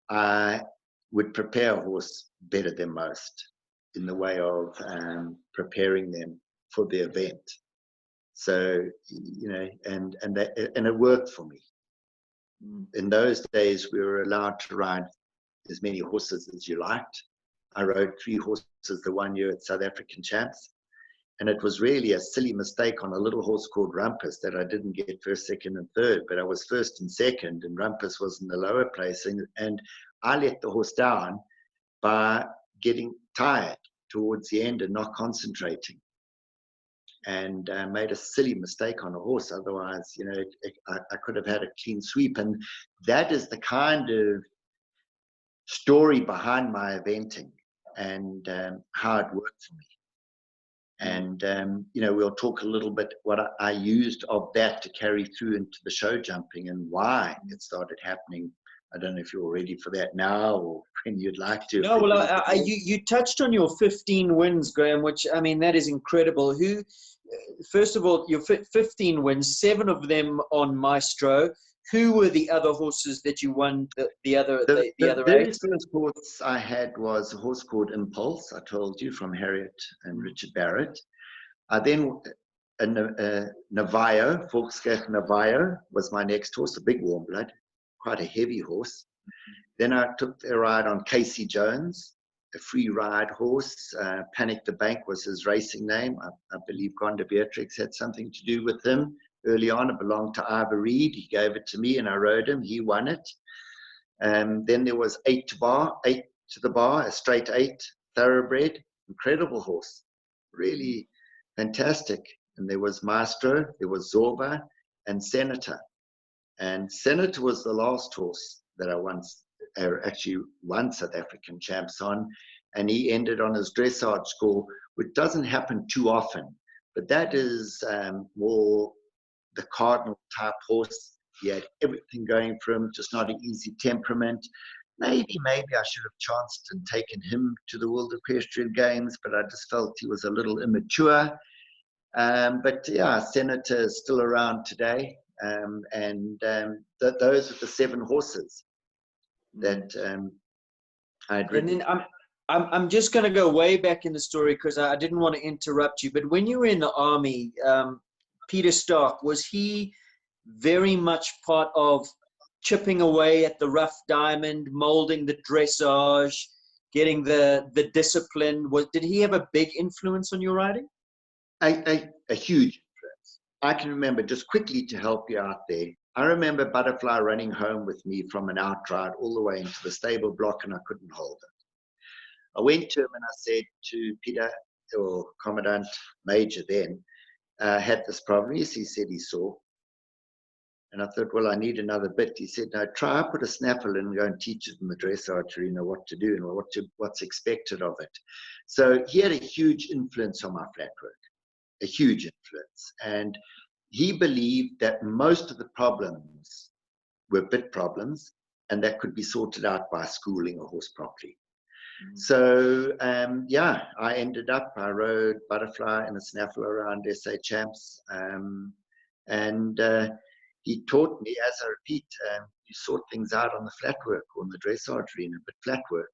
I would prepare a horse better than most in the way of preparing them for the event. So, you know, and it worked for me. In those days, we were allowed to ride as many horses as you liked. I rode 3 horses the one year at South African Champs. And it was really a silly mistake on a little horse called Rumpus that I didn't get first, second, and third, but I was first and second, and Rumpus was in the lower placing. And I let the horse down by getting tired towards the end and not concentrating. And made a silly mistake on a horse. Otherwise, you know, I could have had a clean sweep. And that is the kind of story behind my eventing and how it worked for me. And, you know, we'll talk a little bit what I used of that to carry through into the show jumping and why it started happening. I don't know if you're ready for that now or when you'd like to. No, well, you touched on your 15 wins, Graham, which, I mean, that is incredible. First of all, your 15 wins, 7 of them on Maestro. Who were the other horses that you won? The other very 8? first horse I had was a horse called Impulse. I told you, from Harriet and Richard Barrett. Then Navajo, Volkskerk Navajo was my next horse, a big warm blood, quite a heavy horse. Then I took a ride on Casey Jones, a free ride horse. Panic the Bank was his racing name. I believe Gonda Beatrix had something to do with him. Early on, it belonged to Ivor Reed. He gave it to me and I rode him. He won it. Then there was 8 to the bar, a straight 8, thoroughbred, incredible horse, really fantastic. And there was Maestro, there was Zorba, and Senator. And Senator was the last horse that I actually won South African Champs on, and he ended on his dressage score, which doesn't happen too often. But that is more the Cardinal type horse. He had everything going for him, just not an easy temperament. Maybe I should have chanced and taken him to the World Equestrian Games, but I just felt he was a little immature. But yeah, Senator is still around today. Those are the 7 horses that I'd ridden. And then I'm just going to go way back in the story because I didn't want to interrupt you. But when you were in the army, Peter Stark, was he very much part of chipping away at the rough diamond, molding the dressage, getting the discipline? Did he have a big influence on your riding? A huge influence. I can remember, just quickly to help you out there, I remember Butterfly running home with me from an outride all the way into the stable block, and I couldn't hold it. I went to him and I said to Peter, or Commandant Major then, had this problem. Yes, he said he saw. And I thought, well, I need another bit. He said, no, try, put a snaffle in and go and teach it in the dressage arena what to do and what's expected of it. So he had a huge influence on my flat work, a huge influence. And he believed that most of the problems were bit problems and that could be sorted out by schooling a horse properly. So, yeah, I rode butterfly and a snaffle around SA Champs. He taught me, as I repeat, you sort things out on the flat work or in the dressage arena, but flat work.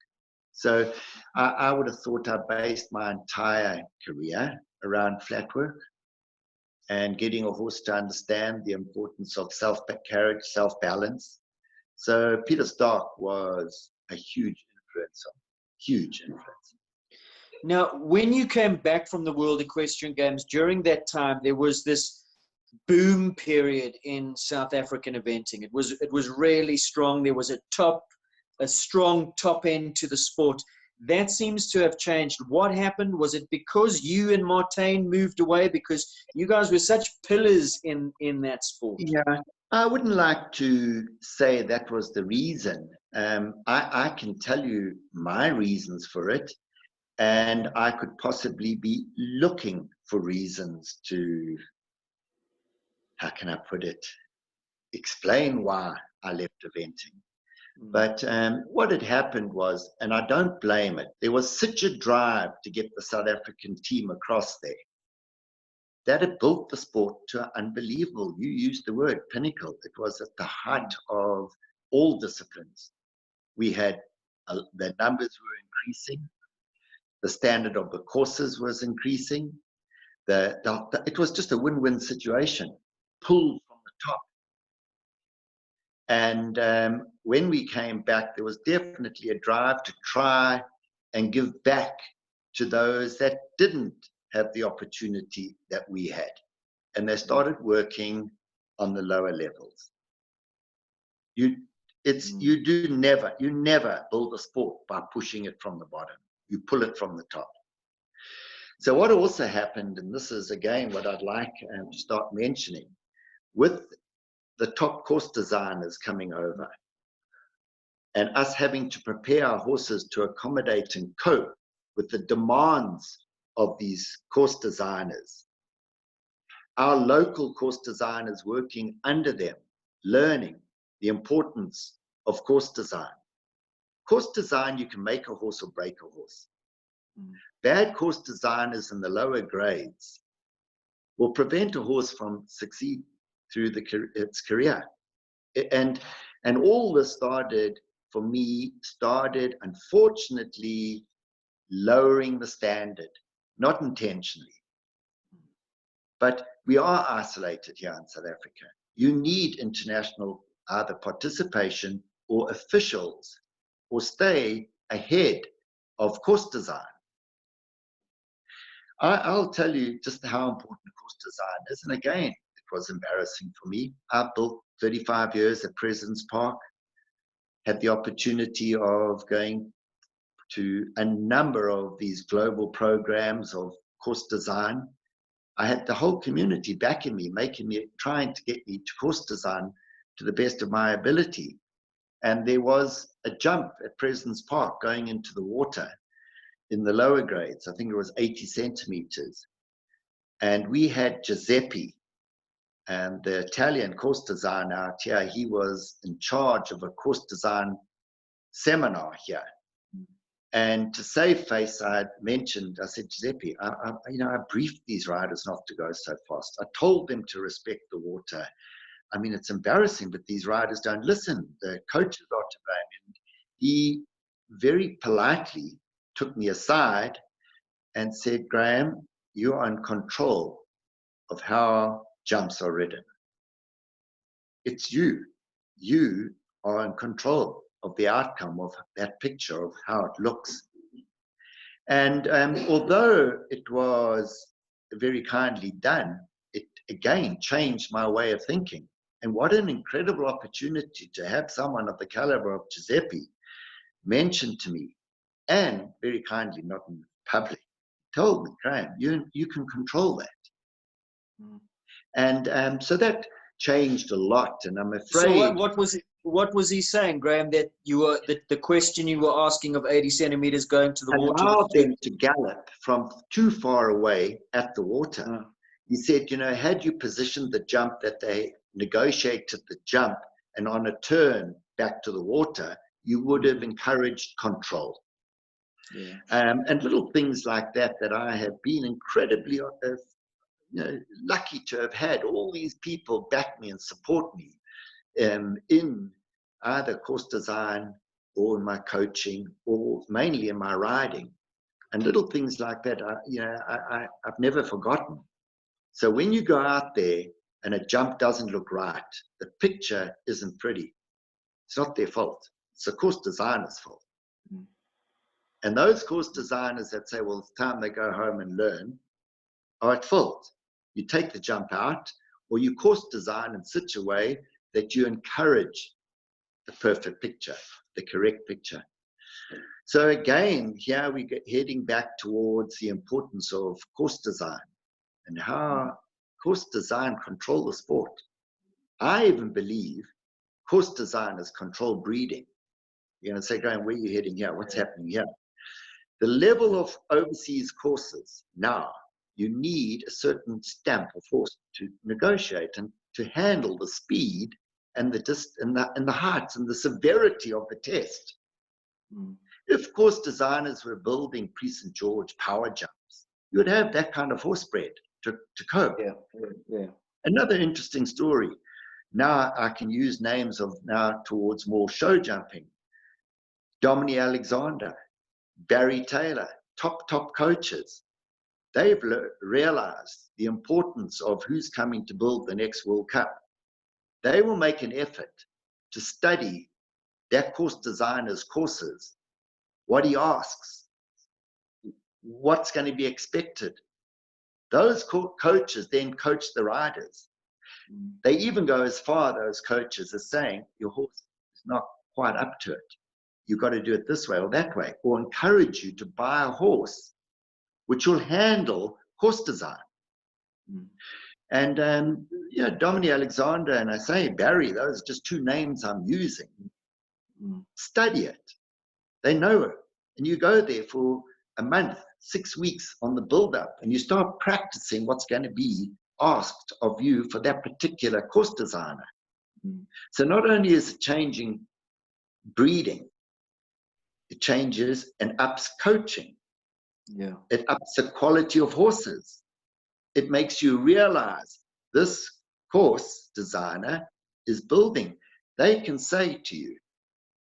So I would have thought I based my entire career around flat work and getting a horse to understand the importance of self-carriage, self-balance. So Peter Stark was a huge influence. Huge influence. Now, when you came back from the World Equestrian Games, during that time, there was this boom period in South African eventing. It was really strong. There was a strong top end to the sport. That seems to have changed. What happened? Was it because you and Martin moved away? Because you guys were such pillars in that sport. Yeah, I wouldn't like to say that was the reason. I can tell you my reasons for it, and I could possibly be looking for reasons to, how can I put it, explain why I left eventing. But what had happened was, and I don't blame it, there was such a drive to get the South African team across there that it built the sport to an unbelievable, you used the word, pinnacle. It was at the height of all disciplines. We had, the numbers were increasing, the standard of the courses was increasing, it was just a win-win situation, pulled from the top. And when we came back, there was definitely a drive to try and give back to those that didn't have the opportunity that we had. And they started working on the lower levels. You never build a sport by pushing it from the bottom. You pull it from the top. So what also happened, and this is again what I'd like to start mentioning, with the top course designers coming over and us having to prepare our horses to accommodate and cope with the demands of these course designers. Our local course designers working under them, learning the importance of course design. Course design, you can make a horse or break a horse. Bad course designers in the lower grades will prevent a horse from succeeding through its career. And all this started, for me, unfortunately, lowering the standard, not intentionally. But we are isolated here in South Africa. You need international either participation or officials, or stay ahead of course design. I'll tell you just how important course design is. And again, it was embarrassing for me. I built 35 years at President's Park, had the opportunity of going to a number of these global programs of course design. I had the whole community backing me, trying to get me to course design to the best of my ability. And there was a jump at President's Park going into the water in the lower grades. I think it was 80 centimeters. And we had Giuseppe, and the Italian course designer out here. He was in charge of a course design seminar here. And to save face, I said, Giuseppe, I briefed these riders not to go so fast. I told them to respect the water. I mean, it's embarrassing, but these riders don't listen. The coaches are to blame. And he very politely took me aside and said, Graham, you are in control of how jumps are ridden. It's you. You are in control of the outcome of that picture of how it looks. And although it was very kindly done, it again changed my way of thinking. And what an incredible opportunity to have someone of the caliber of Giuseppe mention to me, and very kindly, not in public, told me, Graham, you can control that. And so that changed a lot, and I'm So afraid. what was he saying, Graham? That you were the question you were asking of 80 centimeters going to the water. Allow them to gallop from too far away at the water. He said, you know, had you positioned the jump that they negotiated the jump and on a turn back to the water, you would have encouraged control. Yeah. And little things like that I have been incredibly lucky to have had all these people back me and support me in either course design or in my coaching or mainly in my riding. And little things like that, I've never forgotten. So when you go out there and a jump doesn't look right, the picture isn't pretty. It's not their fault. It's the course designer's fault. And those course designers that say, well, it's time they go home and learn, are at fault. You take the jump out, or you course design in such a way that you encourage the perfect picture, the correct picture. So again, here we get heading back towards the importance of course design and how course design control the sport. I even believe course designers control breeding. You're going to say, Graham, where are you heading here? What's happening here? The level of overseas courses now, you need a certain stamp of horse to negotiate and to handle the speed and the heights and the severity of the test. If course designers were building Pre-St. George power jumps, you would have that kind of horse bred to cope. Yeah. Another interesting story. Now I can use names of now towards more show jumping. Dominic Alexander, Barry Taylor, top coaches. They've realized the importance of who's coming to build the next World Cup. They will make an effort to study that course designer's courses, what he asks, what's going to be expected. Those coaches then coach the riders. They even go as far, those coaches, as saying, your horse is not quite up to it. You've got to do it this way or that way, or encourage you to buy a horse which will handle course design. And Dominic Alexander, and I say Barry, those are just two names I'm using. Study it. They know it. And you go there for a month, 6 weeks on the build-up, and you start practicing what's going to be asked of you for that particular course designer. So not only is it changing breeding, it changes and ups coaching. Yeah. It ups the quality of horses. It makes you realize this course designer is building. They can say to you,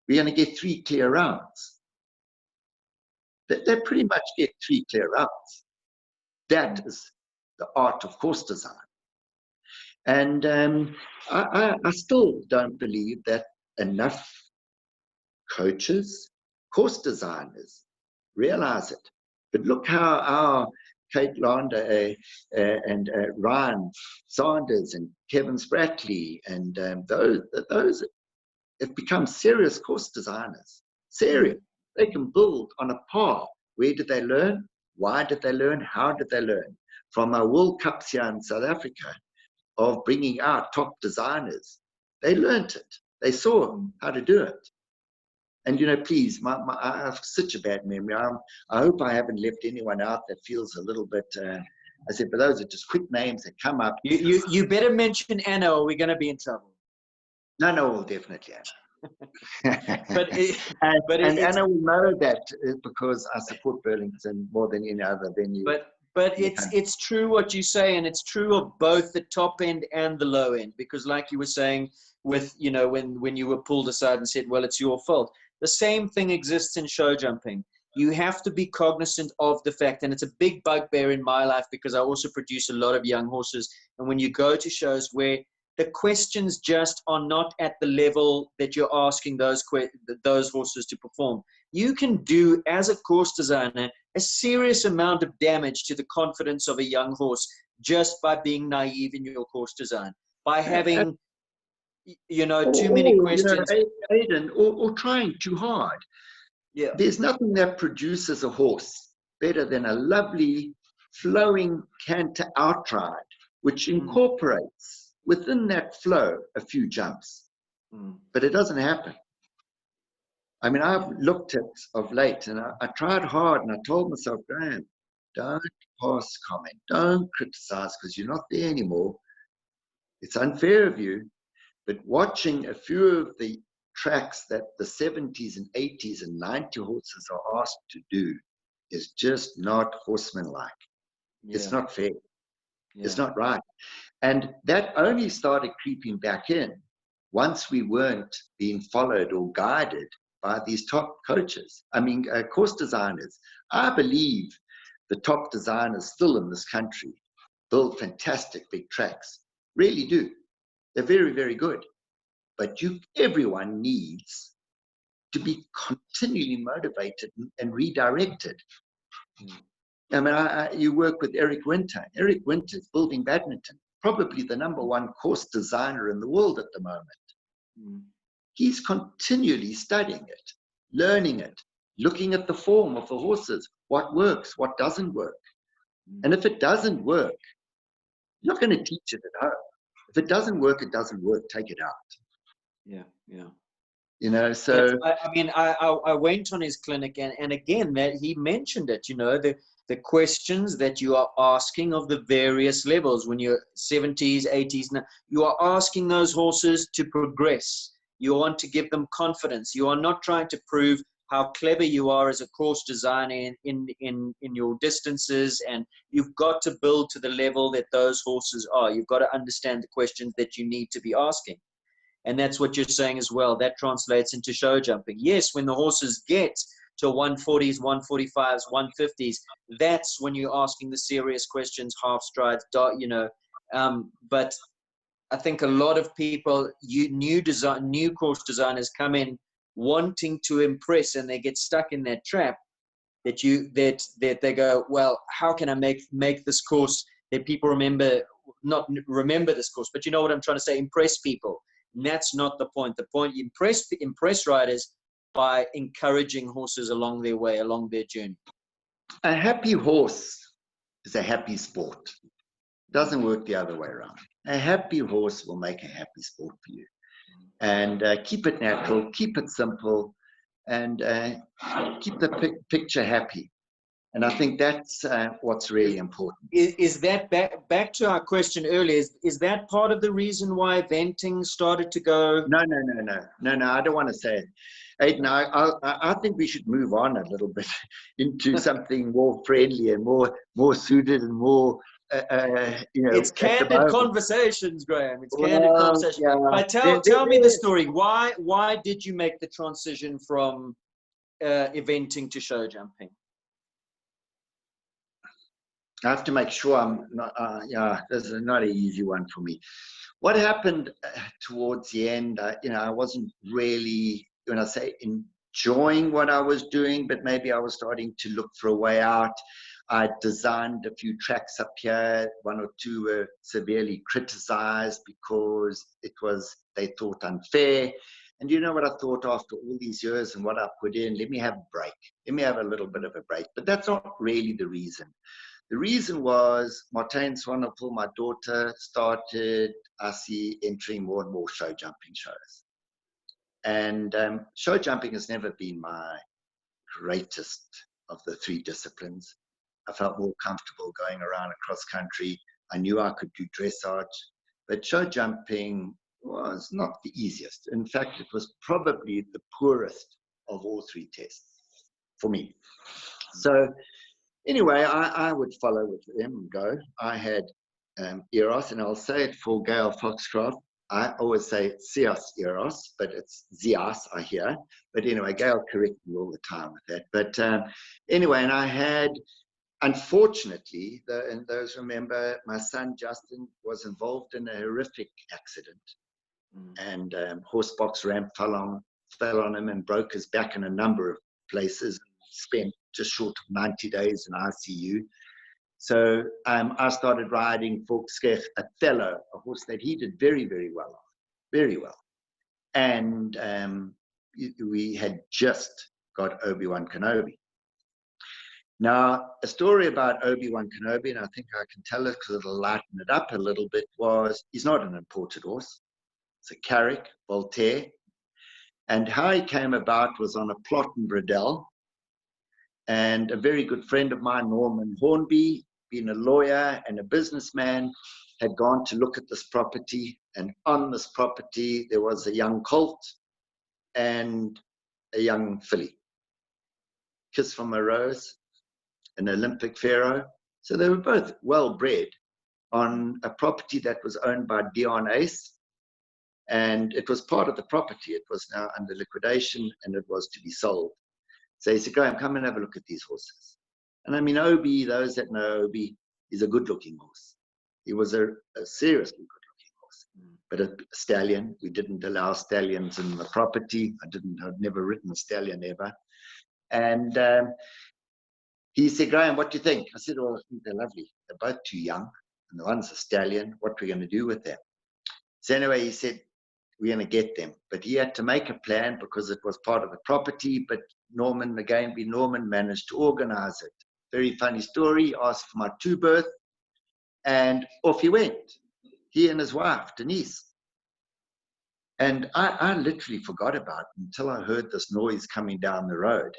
we're going to get 3 clear rounds. They pretty much get 3 clear rounds. That is the art of course design. And I still don't believe that enough coaches, course designers realize it. But look how our Kate Lander and Ryan Sanders and Kevin Spratley and those have become serious course designers. Serious. They can build on a par. Where did they learn? Why did they learn? How did they learn? From our World Cups here in South Africa of bringing out top designers. They learned it. They saw how to do it. And, please, I have such a bad memory. I hope I haven't left anyone out that feels a little bit, I said, but those are just quick names that come up. You better mention Anna or we're going to be in trouble. No, well, definitely Anna. but Anna will know that because I support Burlington more than any other venue. But it's true what you say, and it's true of both the top end and the low end, because like you were saying with, when you were pulled aside and said, well, it's your fault. The same thing exists in show jumping. You have to be cognizant of the fact, and it's a big bugbear in my life because I also produce a lot of young horses. And when you go to shows where the questions just are not at the level that you're asking those horses to perform, you can do, as a course designer, a serious amount of damage to the confidence of a young horse just by being naive in your course design, by having too many questions. Aidan, or trying too hard. Yeah. There's nothing that produces a horse better than a lovely flowing canter outride, which incorporates within that flow a few jumps, but it doesn't happen. I mean, I've looked at of late, and I tried hard, and I told myself, Graham, don't pass comment, don't criticize, because you're not there anymore. It's unfair of you. But watching a few of the tracks that the 70s and 80s and 90 horses are asked to do is just not horsemanlike. Yeah. It's not fair. Yeah. It's not right. And that only started creeping back in once we weren't being followed or guided by these top coaches. I mean, course designers. I believe the top designers still in this country build fantastic big tracks. Really do. They're very, very good. But everyone needs to be continually motivated and redirected. I mean, you work with Eric Winter. Eric Winter is building badminton, probably the #1 course designer in the world at the moment. He's continually studying it, learning it, looking at the form of the horses, what works, what doesn't work. And if it doesn't work, you're not going to teach it at home. If it doesn't work, it doesn't work. Take it out. Yeah, yeah. You know, so I mean, I went on his clinic, and again, that he mentioned it. You know, the questions that you are asking of the various levels when you're 70s, 80s, you are asking those horses to progress. You want to give them confidence. You are not trying to prove how clever you are as a course designer in your distances, and you've got to build to the level that those horses are. You've got to understand the questions that you need to be asking. And that's what you're saying as well. That translates into show jumping. Yes, when the horses get to 140s, 145s, 150s, that's when you're asking the serious questions, half strides, you know. But I think a lot of people, new course designers come in wanting to impress, and they get stuck in that trap that they go, well, how can I make this course that people not remember this course, but you know what I'm trying to say, impress people. And that's not the point. The point, impress riders by encouraging horses along their way, along their journey. A happy horse is a happy sport. It doesn't work the other way around. A happy horse will make a happy sport for you. And keep it natural, keep it simple, and keep the picture happy. And I think that's what's really important. Is that back to our question earlier? Is that part of the reason why eventing started to go? No. I don't want to say it. Aidan, I think we should move on a little bit into something more friendly and more suited and more. You know, it's candid conversations, Graham. It's candid conversations. Yeah. But tell me the story. Why did you make the transition from eventing to show jumping? I have to make sure I'm not, this is not an easy one for me. What happened towards the end, you know, I wasn't really, when I say enjoying what I was doing, but maybe I was starting to look for a way out. I designed a few tracks up here. 1 or 2 were severely criticized because they thought unfair. And you know what I thought after all these years and what I put in? Let me have a break. Let me have a little bit of a break. But that's not really the reason. The reason was Martijn Swanepoel, my daughter, started entering more and more show jumping shows. And show jumping has never been my greatest of the 3 disciplines. I felt more comfortable going around across country. I knew I could do dressage, but show jumping was not the easiest. In fact, it was probably the poorest of all 3 tests for me. So anyway, I would follow with them and go. I had Eros, and I'll say it for Gail Foxcroft. I always say Sios Eros, but it's Zias, I hear. But anyway, Gail corrects me all the time with that. But anyway, and I had, unfortunately, and those remember, my son Justin was involved in a horrific accident. And horse box ramp fell on him and broke his back in a number of places. Spent just short of 90 days in ICU. So I started riding Volkskech Othello, a horse that he did very, very well on, very well. And we had just got Obi-Wan Kenobi. Now, a story about Obi-Wan Kenobi, and I think I can tell it because it'll lighten it up a little bit, was he's not an imported horse. It's a Carrick, Voltaire. And how he came about was on a plot in Bradell. And a very good friend of mine, Norman Hornby, being a lawyer and a businessman, had gone to look at this property. And on this property, there was a young colt and a young filly. Kiss from a Rose, an Olympic Pharaoh. So they were both well bred on a property that was owned by Dion Ace. And it was part of the property. It was now under liquidation and it was to be sold. So he said, Graham, come and have a look at these horses. And I mean, Obi, those that know Obi, is a good looking horse. He was a seriously good looking horse, but a stallion. We didn't allow stallions in the property. I'd never ridden a stallion ever. And he said, Graham, what do you think? I said, well, I think they're lovely. They're both too young. And the one's a stallion. What are we going to do with them? So anyway, he said, we're going to get them. But he had to make a plan because it was part of the property. But Norman, again, Norman managed to organize it. Very funny story. He asked for my two-birth. And off he went. He and his wife, Denise. And I literally forgot about it until I heard this noise coming down the road.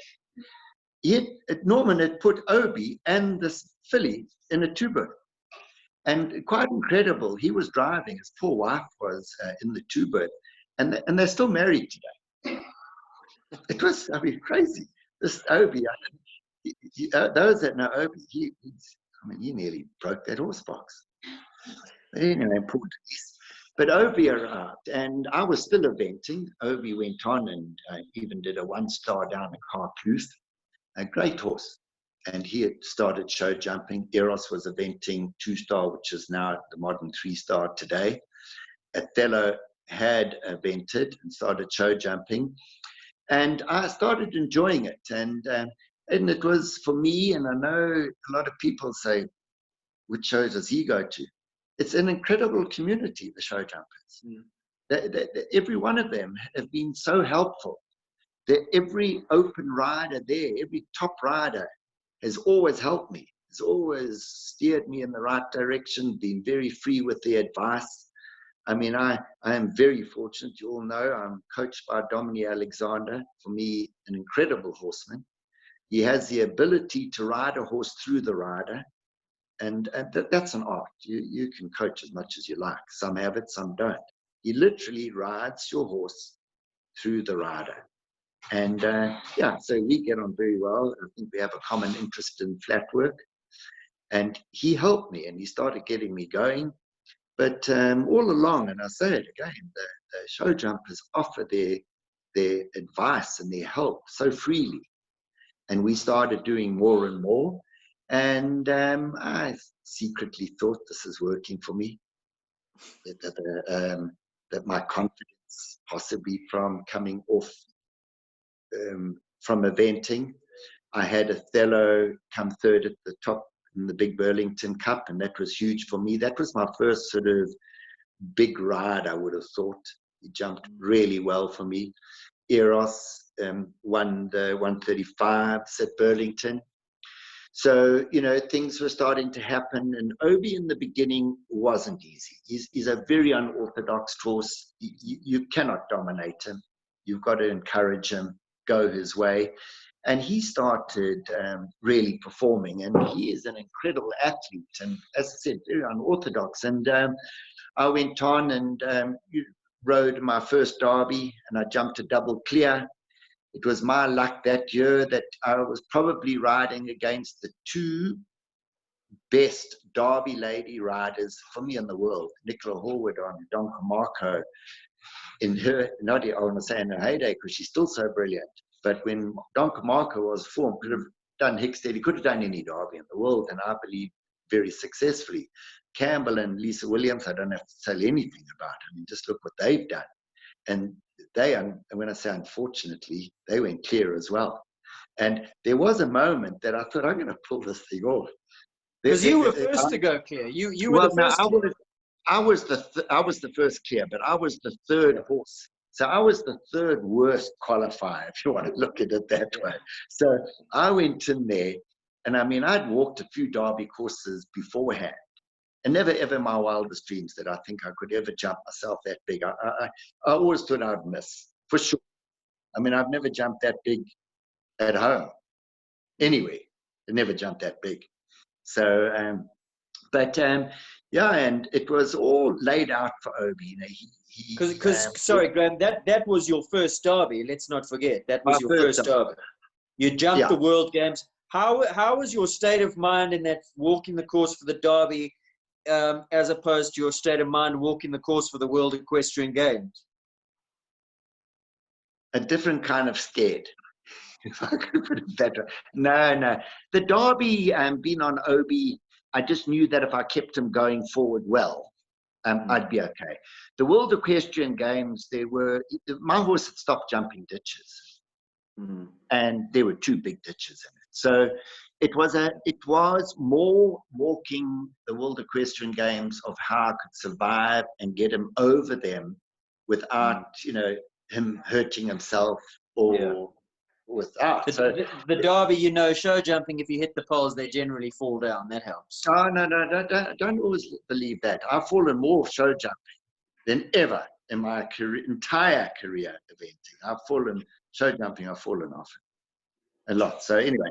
Norman had put Obi and this filly in a two-birth. And quite incredible, he was driving, his poor wife was in the two-birth, and they're still married today. It was, I mean, crazy. This Obi, those that know Obi, he nearly broke that horse box. Anyway, poor Denise. But Obi arrived, and I was still eventing. Obi went on and even did a 1-star down at Carpluth, a great horse. And he had started show jumping. Eros was eventing 2-star, which is now the modern 3-star today. Othello had evented and started show jumping. And I started enjoying it. And it was for me, and I know a lot of people say, which shows does he go to? It's an incredible community, the show jumpers. Every one of them have been so helpful. Every open rider there, every top rider, has always helped me, has always steered me in the right direction, been very free with their advice. I mean, I am very fortunate. You all know I'm coached by Dominic Alexander, for me, an incredible horseman. He has the ability to ride a horse through the rider, and that's an art. You can coach as much as you like. Some have it, some don't. He literally rides your horse through the rider. And yeah, so we get on very well. I think we have a common interest in flat work. And he helped me and he started getting me going. But all along, and I say it again, the show jumpers offer their advice and their help so freely. And we started doing more and more. And I secretly thought this is working for me. That my confidence, possibly from coming off from eventing. I had Othello come third at the top in the Big Burlington Cup, and that was huge for me. That was my first sort of big ride, I would have thought. He jumped really well for me. Eros won the 135s at Burlington. So, you know, things were starting to happen, and Obi in the beginning wasn't easy. He's a very unorthodox horse. You cannot dominate him. You've got to encourage him, go his way. And he started really performing, and he is an incredible athlete. And as I said, very unorthodox. And I went on and rode my first derby, and I jumped a double clear. It was my luck that year that I was probably riding against the two best Derby lady riders for me in the world, Nicola Horwood on Don Camargo. In her, not I want to say in her heyday, because she's still so brilliant. But when Don Camargo was formed, could have done Hickstead, he could have done any Derby in the world, and I believe very successfully. Campbell and Lisa Williams, I don't have to tell anything about. I mean, just look what they've done. And they, and when I say unfortunately, they went clear as well. And there was a moment that I thought, I'm going to pull this thing off. Because you were first to go clear. You were the first. I was the first clear, but I was the third horse. So I was the third worst qualifier, if you want to look at it that way. So I went in there, And I mean, I'd walked a few Derby courses beforehand, and never ever in my wildest dreams that I think I could ever jump myself that big. I always thought I'd miss, for sure. I mean, I've never jumped that big at home. Anyway, I never jumped that big. So, yeah, and it was all laid out for Obi. You know, Because sorry, Graham, that was your first Derby. Let's not forget that was my your first first Derby. You jumped yeah. the World Games. How was your state of mind in that walking the course for the Derby, as opposed to your state of mind walking the course for the World Equestrian Games? A different kind of scared, if I could put it better. No. The Derby, being on Obi, I just knew that if I kept him going forward well, I'd be okay. The World Equestrian Games, my horse had stopped jumping ditches, and there were 2 big ditches in it. So it was more walking the World Equestrian Games of how I could survive and get him over them without, you know, him hurting himself or without. The Derby, you know, show jumping, if you hit the poles, they generally fall down. That helps. Oh, no, don't always believe that. I've fallen more show jumping than ever in my entire career eventing. Show jumping, I've fallen off a lot. So anyway,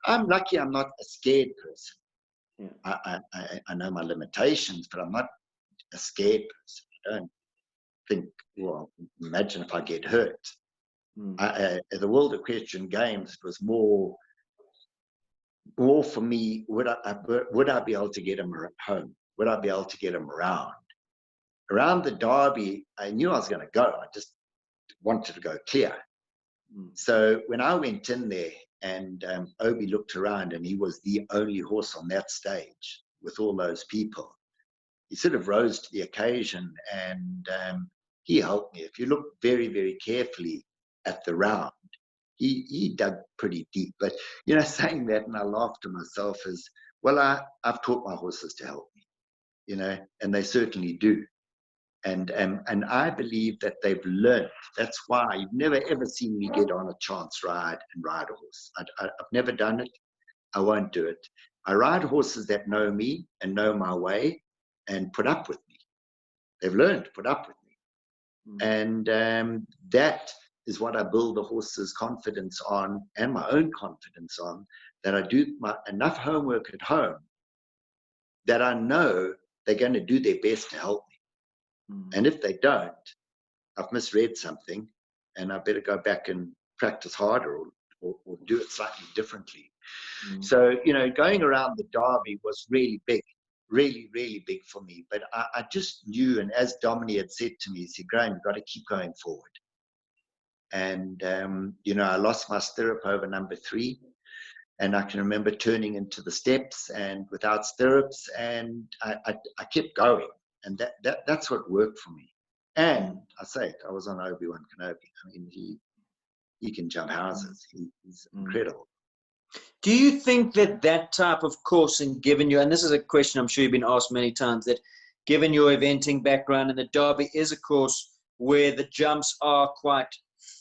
I'm lucky I'm not a scared person. Yeah. I know my limitations, but I'm not a scared person. I don't think, well, imagine if I get hurt. The World Equestrian Games, it was more for me, would I be able to get him home? Would I be able to get him around? Around the Derby, I knew I was going to go. I just wanted to go clear. So when I went in there and Obi looked around and he was the only horse on that stage with all those people, he sort of rose to the occasion and he helped me. If you look very, very carefully at the round, he dug pretty deep. But, you know, saying that, and I laughed to myself, is, well, I've taught my horses to help me, you know, and they certainly do. And I believe that they've learned. That's why you've never, ever seen me get on a chance ride and ride a horse. I've never done it. I won't do it. I ride horses that know me and know my way and put up with me. They've learned to put up with me. And that is what I build the horse's confidence on, and my own confidence on, that I do enough homework at home that I know they're going to do their best to help me. And if they don't, I've misread something and I better go back and practice harder or do it slightly differently. So, you know, going around the Derby was really big, really, really big for me. But I just knew, and as Dominic had said to me, he said, Graham, you've got to keep going forward. And, you know, I lost my stirrup over number 3. And I can remember turning into the steps and without stirrups, and I kept going. And that's what worked for me. And I say it, I was on Obi-Wan Kenobi. I mean, he can jump houses. He's incredible. Do you think that type of coursing, given you, and this is a question I'm sure you've been asked many times, that given your eventing background, and the Derby is a course where the jumps are quite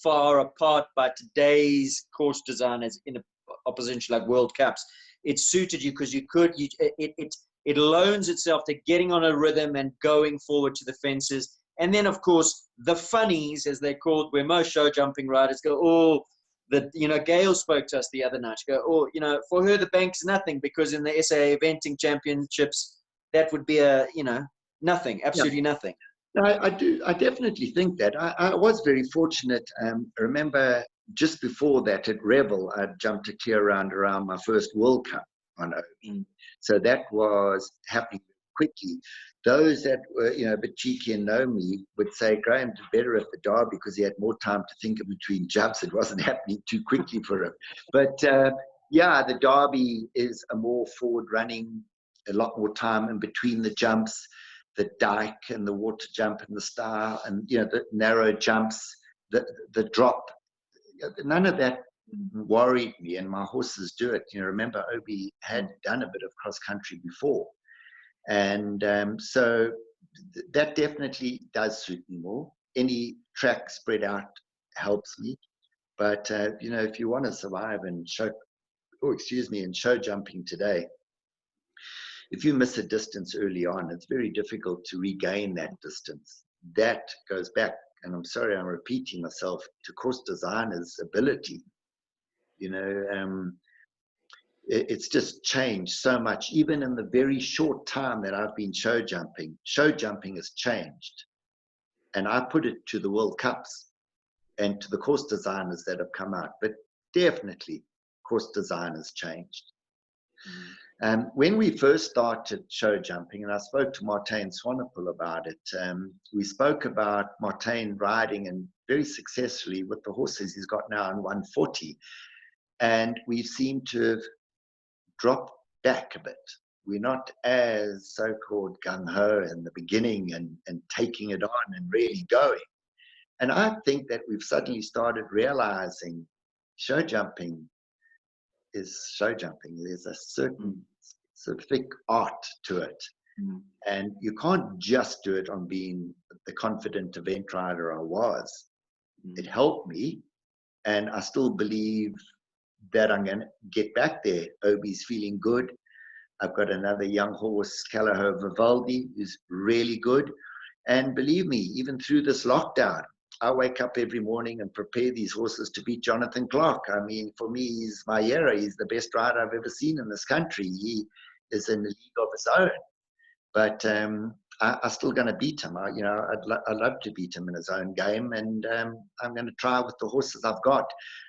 far apart by today's course design, as in opposition like World Cups, it suited you because it loans itself to getting on a rhythm and going forward to the fences. And then, of course, the funnies, as they're called, where most show jumping riders go, oh, you know, Gail spoke to us the other night. She go, oh, you know, for her, the bank's nothing, because in the SAA eventing championships, that would be nothing, absolutely nothing. No, I definitely think that. I was very fortunate. I remember just before that at Revel, I jumped a clear round around my first World Cup on Obi. So that was happening quickly. Those that were, you know, a bit cheeky and know me would say Graham did better at the Derby because he had more time to think in between jumps. It wasn't happening too quickly for him. But yeah, the Derby is a more forward running, a lot more time in between the jumps, the dike and the water jump and the star, and, you know, the narrow jumps, the drop. None of that worried me, and my horses do it. You know, remember Obi had done a bit of cross country before, and so that definitely does suit me more. Any track spread out helps me, but you know, if you want to survive and show, excuse me, in show jumping today, if you miss a distance early on, it's very difficult to regain that distance. That goes back, and I'm sorry I'm repeating myself, to course designers' ability. You know, it's just changed so much. Even in the very short time that I've been show jumping has changed. And I put it to the World Cups and to the course designers that have come out. But definitely, course design has changed. When we first started show jumping, and I spoke to Martijn Swanepoel about it, we spoke about Martijn riding and very successfully with the horses he's got now in 140. And we seem to have dropped back a bit. We're not as so-called gung-ho in the beginning and taking it on and really going. And I think that we've suddenly started realizing show jumping is show jumping. There's a certain specific art to it. And you can't just do it on being the confident event rider I was. It helped me, and I still believe that I'm going to get back there. Obi's feeling good. I've got another young horse, Calaho Vivaldi, who's really good. And believe me, even through this lockdown, I wake up every morning and prepare these horses to beat Jonathan Clark. I mean, for me, he's my hero. He's the best rider I've ever seen in this country. He is in a league of his own. But I'm still going to beat him. I'd love to beat him in his own game, and I'm going to try with the horses I've got.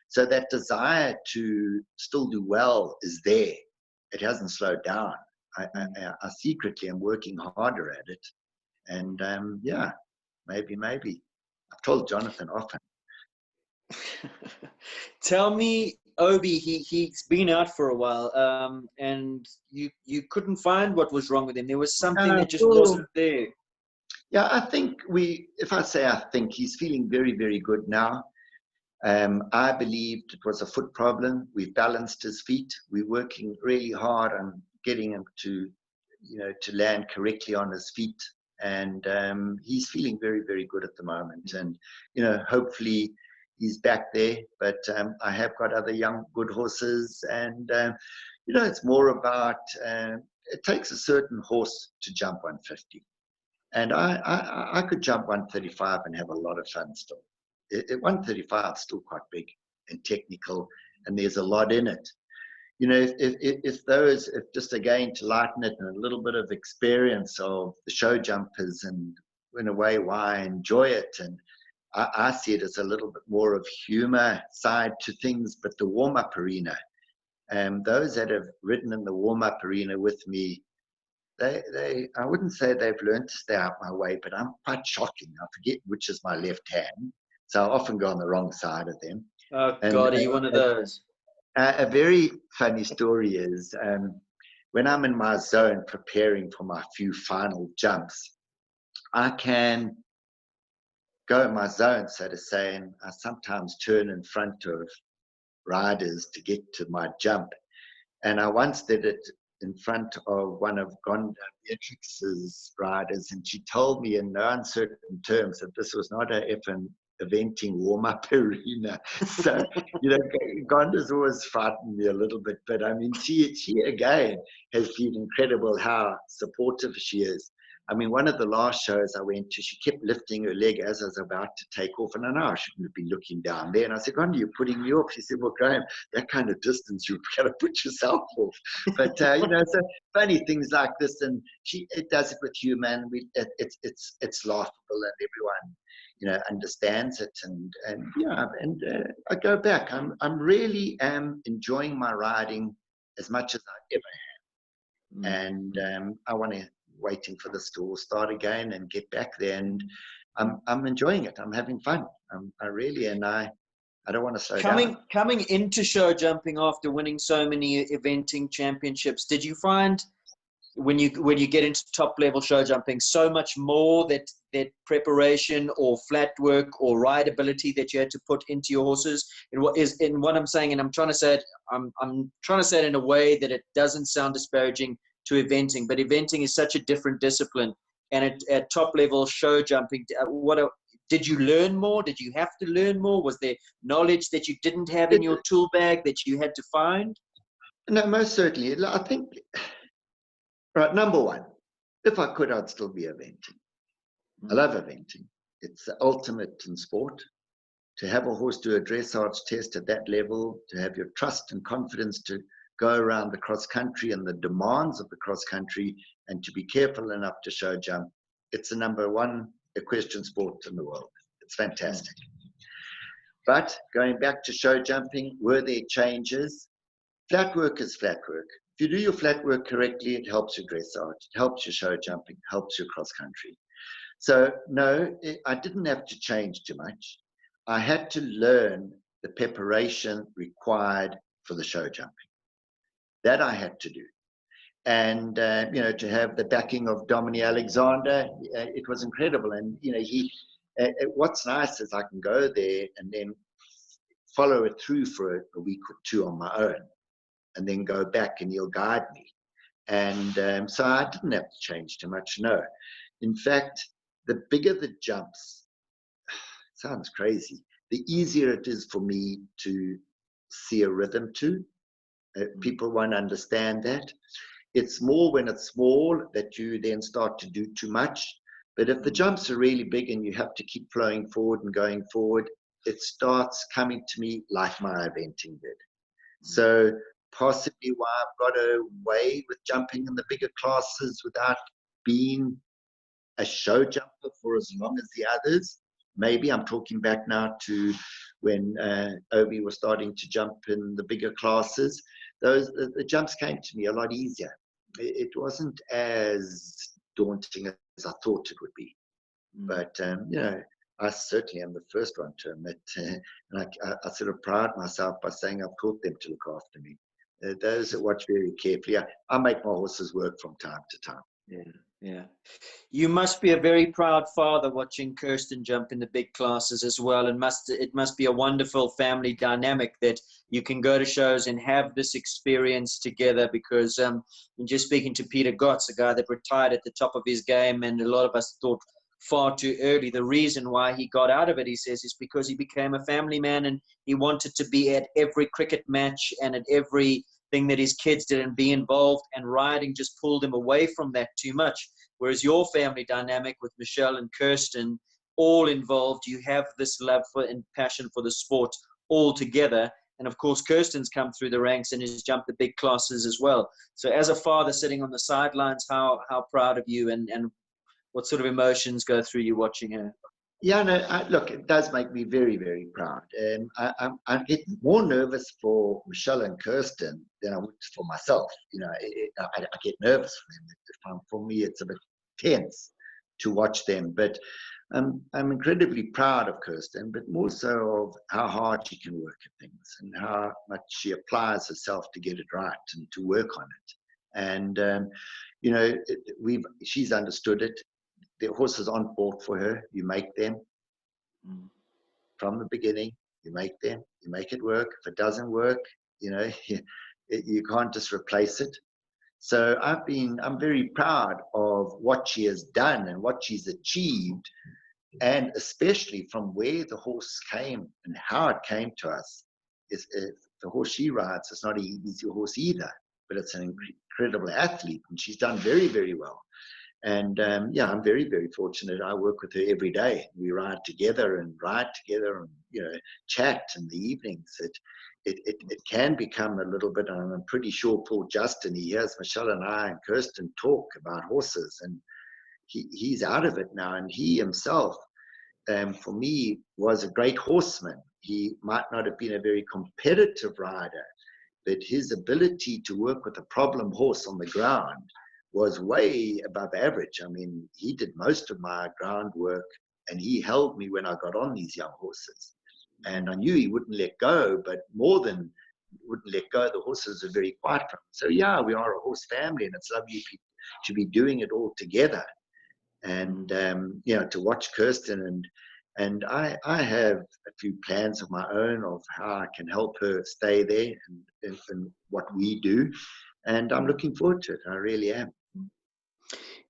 So that desire to still do well is there. It hasn't slowed down. I secretly am working harder at it. And yeah, maybe. I've told Jonathan often. Tell me, Obi, he's been out for a while, and you couldn't find what was wrong with him. There was something that just wasn't there. Yeah, I think I think he's feeling very, very good now. I believed it was a foot problem. We've balanced his feet. We're working really hard on getting him to land correctly on his feet. And he's feeling very, very good at the moment. And, hopefully he's back there. But I have got other young, good horses. And, it's more about, it takes a certain horse to jump 150. And I could jump 135 and have a lot of fun still. 135 is still quite big and technical, and there's a lot in it. If just again to lighten it and a little bit of experience of the show jumpers, and in a way why I enjoy it, and I see it as a little bit more of humor side to things. But the warm-up arena, those that have ridden in the warm-up arena with me, I wouldn't say they've learned to stay out my way, but I'm quite shocking. I forget which is my left hand. So I often go on the wrong side of them. Oh, God, are you one of those? A very funny story is when I'm in my zone preparing for my few final jumps, I can go in my zone, so to say, and I sometimes turn in front of riders to get to my jump. And I once did it in front of one of Gonda Beatrix's riders, and she told me in no uncertain terms that this was not a eventing warm-up arena. So, Gonda's always frightened me a little bit, but I mean, she again has been incredible how supportive she is. I mean, one of the last shows I went to, she kept lifting her leg as I was about to take off, and I know I shouldn't be looking down there. And I said, Gonda, you're putting me off. She said, well, Graham, that kind of distance, you've got to put yourself off. But, so funny things like this, and it does it with humor, and it's laughable, and everyone, understands it. And I go back. I'm really enjoying my riding as much as I ever have. And I want to waiting for this to all start again and get back there, and I'm enjoying it. I'm having fun. I don't want to slow down. Coming into show jumping after winning so many eventing championships, did you find when you get into top level show jumping so much more that preparation or flat work or rideability that you had to put into your horses? And what I'm saying, and I'm trying to say it in a way that it doesn't sound disparaging to eventing, but eventing is such a different discipline. And at top level show jumping, did you learn more? Did you have to learn more? Was there knowledge that you didn't have in your tool bag that you had to find? No, most certainly. I think, right, number one, if I could, I'd still be eventing. I love eventing. It's the ultimate in sport. To have a horse do a dressage test at that level, to have your trust and confidence to go around the cross country and the demands of the cross country, and to be careful enough to show jump, it's the number one equestrian sport in the world. It's fantastic. But going back to show jumping, were there changes? Flat work is flat work. If you do your flat work correctly, it helps your dressage, it helps your show jumping, helps your cross country. So no, I didn't have to change too much. I had to learn the preparation required for the show jumping. That I had to do. And, to have the backing of Dominic Alexander, it was incredible. And, what's nice is I can go there and then follow it through for a week or two on my own, and then go back and he'll guide me. And so I didn't have to change too much, no. In fact, the bigger the jumps, sounds crazy, the easier it is for me to see a rhythm to. People won't understand that. It's more when it's small that you then start to do too much. But if the jumps are really big and you have to keep flowing forward and going forward, it starts coming to me like my eventing did. So possibly why I've got away with jumping in the bigger classes without being a show jumper for as long as the others. Maybe I'm talking back now to when Obi was starting to jump in the bigger classes. The jumps came to me a lot easier. It wasn't as daunting as I thought it would be. But, I certainly am the first one to admit, and I sort of pride myself by saying I've taught them to look after me. Those that watch very carefully, I make my horses work from time to time. Yeah. You must be a very proud father watching Kirsten jump in the big classes as well, and it must be a wonderful family dynamic that you can go to shows and have this experience together. Because in just speaking to Peter Gotts, a guy that retired at the top of his game, and a lot of us thought far too early, the reason why he got out of it, he says, is because he became a family man and he wanted to be at every cricket match and at every thing that his kids did and be involved, and riding just pulled him away from that too much. Whereas your family dynamic with Michelle and Kirsten, all involved, you have this love for and passion for the sport all together. And of course, Kirsten's come through the ranks and has jumped the big classes as well. So as a father sitting on the sidelines, how proud of you, and what sort of emotions go through you watching her? Yeah, no, look, it does make me very, very proud. I get more nervous for Michelle and Kirsten than I would for myself. I get nervous for them. For me, it's a bit tense to watch them. But I'm incredibly proud of Kirsten, but more so of how hard she can work at things and how much she applies herself to get it right and to work on it. And she's understood it. The horses aren't bought for her. You make them from the beginning. You make them. You make it work. If it doesn't work, you can't just replace it. So I'm very proud of what she has done and what she's achieved, and especially from where the horse came and how it came to us. The horse she rides is not an easy horse either, but it's an incredible athlete, and she's done very, very well. And I'm very, very fortunate. I work with her every day. We ride together and chat in the evenings. It can become a little bit, and I'm pretty sure Paul Justin, he hears Michelle and I and Kirsten talk about horses, and he's out of it now. And he himself, for me, was a great horseman. He might not have been a very competitive rider, but his ability to work with a problem horse on the ground was way above average. I mean, he did most of my groundwork, and he held me when I got on these young horses. And I knew he wouldn't let go, but more than wouldn't let go, the horses are very quiet from him. So yeah, we are a horse family, and it's lovely to be doing it all together. And to watch Kirsten, and I have a few plans of my own of how I can help her stay there and what we do. And I'm looking forward to it. I really am.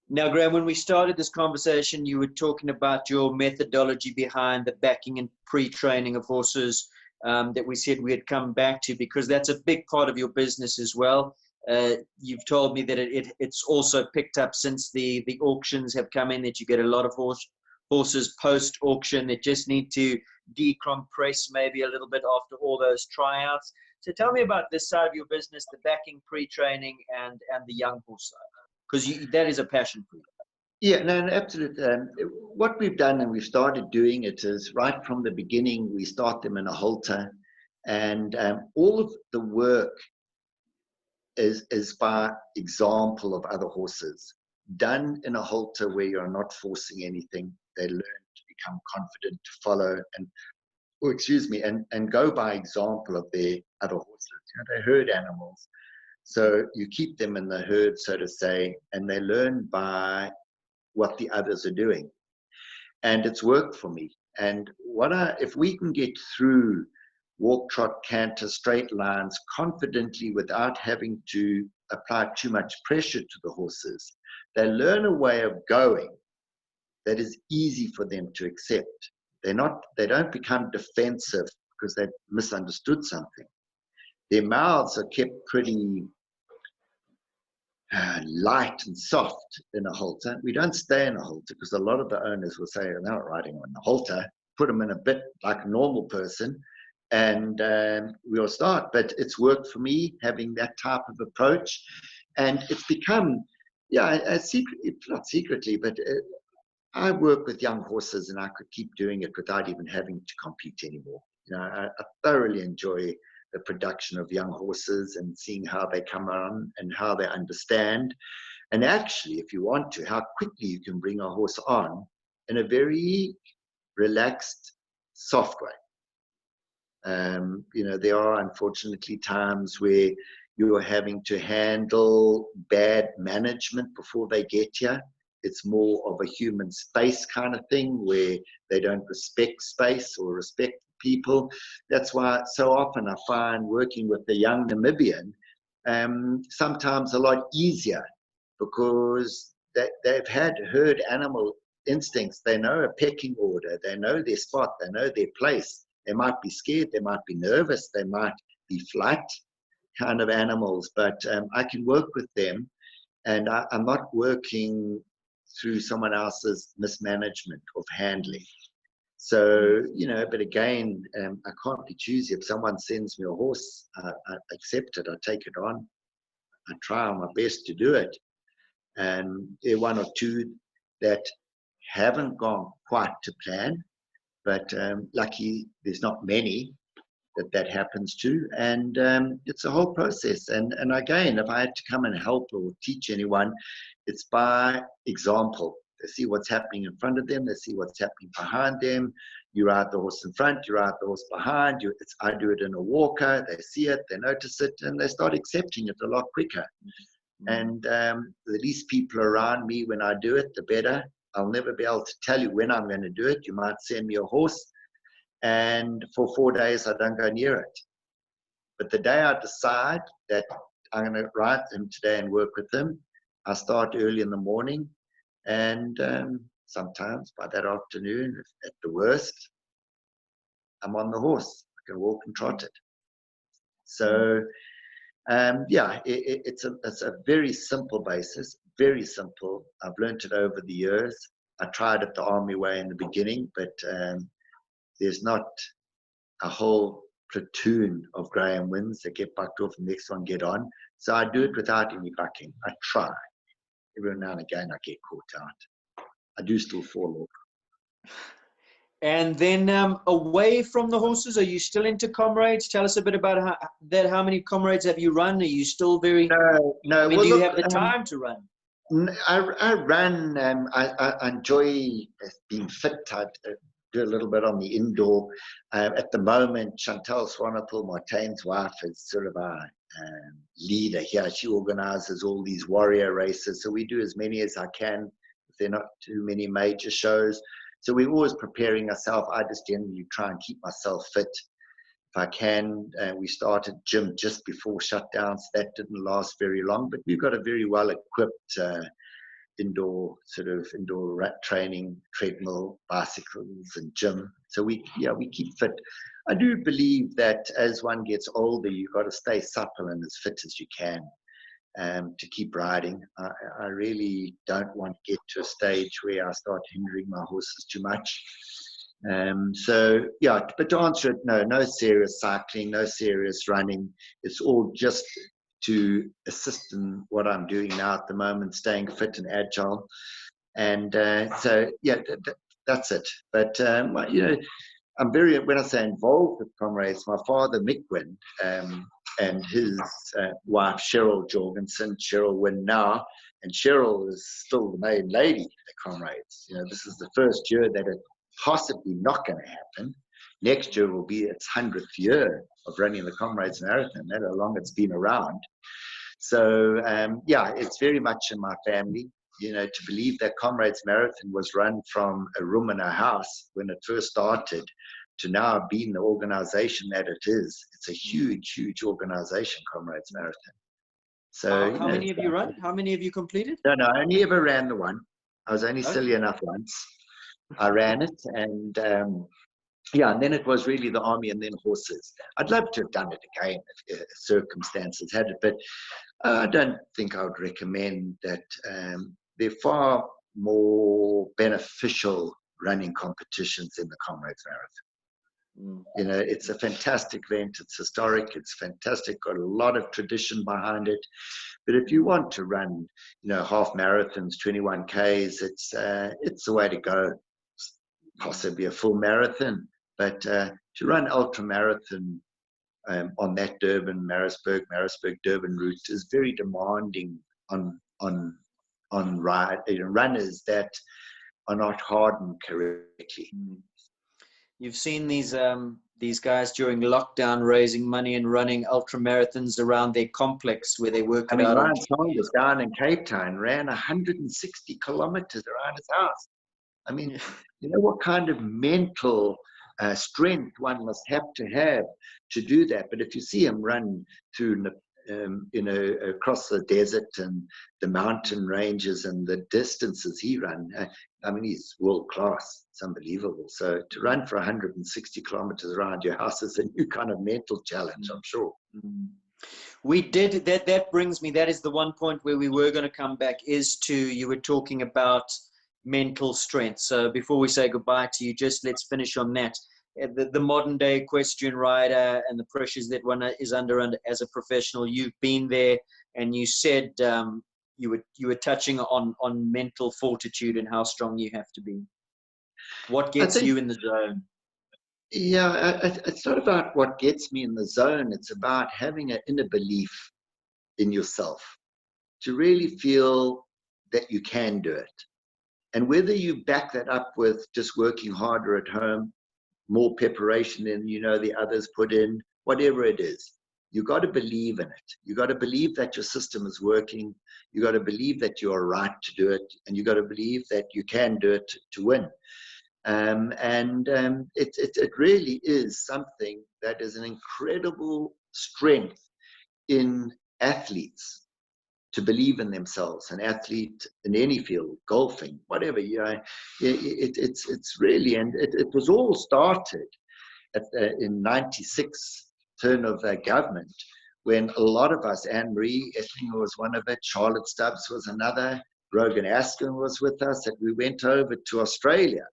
Now, Graham, when we started this conversation, you were talking about your methodology behind the backing and pre-training of horses that we said we'd come back to, because that's a big part of your business as well. You've told me that it's also picked up since the auctions have come in, that you get a lot of horses post-auction that just need to decompress maybe a little bit after all those tryouts. So tell me about this side of your business, the backing, pre-training, and the young horse side, because that is a passion for you. Yeah, no, absolutely. What we've done, and we've started doing it, is right from the beginning, we start them in a halter, and all of the work is by example of other horses, done in a halter where you're not forcing anything. They learn to become confident, to follow, and go by example of their other horses. They're herd animals. So you keep them in the herd, so to say, and they learn by what the others are doing. And it's worked for me. And if we can get through walk, trot, canter, straight lines confidently without having to apply too much pressure to the horses, they learn a way of going that is easy for them to accept. They don't become defensive because they've misunderstood something. Their mouths are kept pretty light and soft in a halter. We don't stay in a halter because a lot of the owners will say, they're not riding on the halter, put them in a bit like a normal person, and we'll start. But it's worked for me, having that type of approach. And it's become, not secretly, but I work with young horses, and I could keep doing it without even having to compete anymore. I thoroughly enjoy the production of young horses and seeing how they come on and how they understand. And actually, if you want to, how quickly you can bring a horse on in a very relaxed, soft way. There are unfortunately times where you're having to handle bad management before they get here. It's more of a human space kind of thing where they don't respect space or respect people. That's why so often I find working with the young Namibian sometimes a lot easier, because they've had herd animal instincts. They know a pecking order, they know their spot, they know their place. They might be scared, they might be nervous, they might be flight kind of animals, but I can work with them, and I'm not working through someone else's mismanagement of handling. So, but again, I can't be choosy. If someone sends me a horse, I accept it, I take it on, I try my best to do it. And there are one or two that haven't gone quite to plan, but lucky there's not many that happens to, and it's a whole process. And again, if I had to come and help or teach anyone, it's by example. They see what's happening in front of them, they see what's happening behind them. You ride the horse in front, you ride the horse behind you. I do it in a walker, they see it, they notice it, and they start accepting it a lot quicker. And the least people around me when I do it, the better. I'll never be able to tell you when I'm going to do it. You might send me a horse, and for 4 days I don't go near it. But the day I decide that I'm going to ride him today and work with him, I start early in the morning, and sometimes by that afternoon, at the worst, I'm on the horse. I can walk and trot it. So it's a very simple basis, very simple. I've learned it over the years. I tried it the army way in the beginning, but there's not a whole platoon of Graham Winns that get bucked off and the next one get on. So I do it without any bucking. I try. Every now and again I get caught out. I do still fall off. And then away from the horses, are you still into comrades? Tell us a bit about how many comrades have you run? Are you still very... No. I mean, do you have the time to run? I run. I enjoy being fit. I do a little bit on the indoor. At the moment, Chantal Swanepoel, Martine's wife, is sort of our leader here. She organizes all these warrior races. So we do as many as I can. If there are not too many major shows. So we're always preparing ourselves. I just generally try and keep myself fit if I can. We started gym just before shutdown, so that didn't last very long. But we've got a very well-equipped indoor training, treadmill, bicycles, and gym. So we keep fit. I do believe that as one gets older, you've got to stay supple and as fit as you can to keep riding. I really don't want to get to a stage where I start hindering my horses too much. So yeah, but to answer it, no serious cycling, no serious running. It's all just to assist in what I'm doing now at the moment, staying fit and agile. And so yeah, that's it. But you know, I'm very, when I say involved with comrades, my father Mick Winn and his wife Cheryl Jorgensen, Cheryl Winn now, and Cheryl is still the main lady of the comrades. You know, this is the first year that it's possibly not going to happen. Next year will be its 100th year of running the Comrades Marathon. That's how long it's been around. So yeah, it's very much in my family. You know, to believe that Comrades Marathon was run from a room in a house when it first started to now being the organization that it is. It's a huge, huge organization, Comrades Marathon. So how many have you run? How many have you completed? No, I only ever ran the one. I was only silly enough once. I ran it, and yeah, and then it was really the army and then horses. I'd love to have done it again if circumstances had it, but I don't think I would recommend that. They're far more beneficial running competitions in the Comrades Marathon. You know, it's a fantastic event. It's historic. It's fantastic. Got a lot of tradition behind it. But if you want to run, you know, half marathons, 21Ks, it's the way to go. Possibly a full marathon, but to run ultra marathon on that Durban, Durban route is very demanding on runners that are not hardened correctly. You've seen these guys during lockdown raising money and running ultra marathons around their complex where they work it out. Ryan Sanders down in Cape Town ran 160 kilometers around his house. I mean, you know what kind of mental strength one must have to do that. But if you see him run through, you know, across the desert and the mountain ranges and the distances he ran, I mean, he's world class. It's unbelievable. So to run for 160 kilometers around your house is a new kind of mental challenge, I'm sure. We did that. That brings me, that is the one point where we were going to come back, is to, you were talking about mental strength. So before we say goodbye to you, just let's finish on that. The modern day equestrian rider and the pressures that one is under as a professional. You've been there, and you said you were touching on mental fortitude and how strong you have to be. What gets you in the zone? Yeah, it's not about what gets me in the zone. It's about having an inner belief in yourself to really feel that you can do it. And whether you back that up with just working harder at home, more preparation than you know the others put in, whatever it is, you got to believe in it. You got to believe that your system is working. You got to believe that you are right to do it, and you got to believe that you can do it to win. It really is something that is an incredible strength in athletes, to believe in themselves. An athlete in any field, golfing, whatever, you know, it's really, and it was all started in '96, turn of the government, when a lot of us, Anne-Marie Ettlinger was one of it, Charlotte Stubbs was another, Rogan Askin was with us, and we went over to Australia.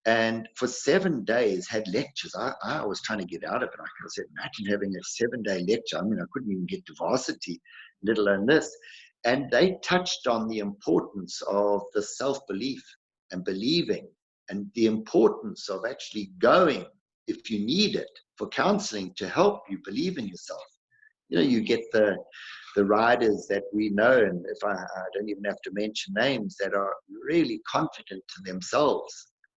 And for 7 days had lectures. I was trying to get out of it. I said, imagine having a 7-day lecture. I mean, I couldn't even get to varsity, let alone this. And they touched on the importance of the self-belief and believing, and the importance of actually going, if you need it, for counseling to help you believe in yourself. You know, you get the riders that we know, and if I don't even have to mention names, that are really confident in themselves.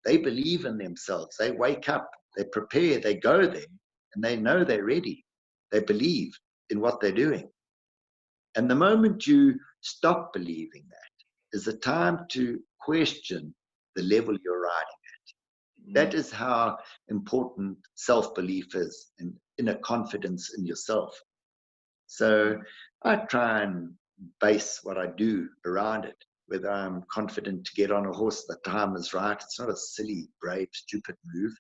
They believe in themselves. They wake up, they prepare, they go there, and they know they're ready. They believe in what they're doing. And the moment you stop believing that is the time to question the level you're riding at. That is how important self-belief is, and inner confidence in yourself. So I try and base what I do around it. Whether I'm confident to get on a horse, the time is right. It's not a silly, brave, stupid move.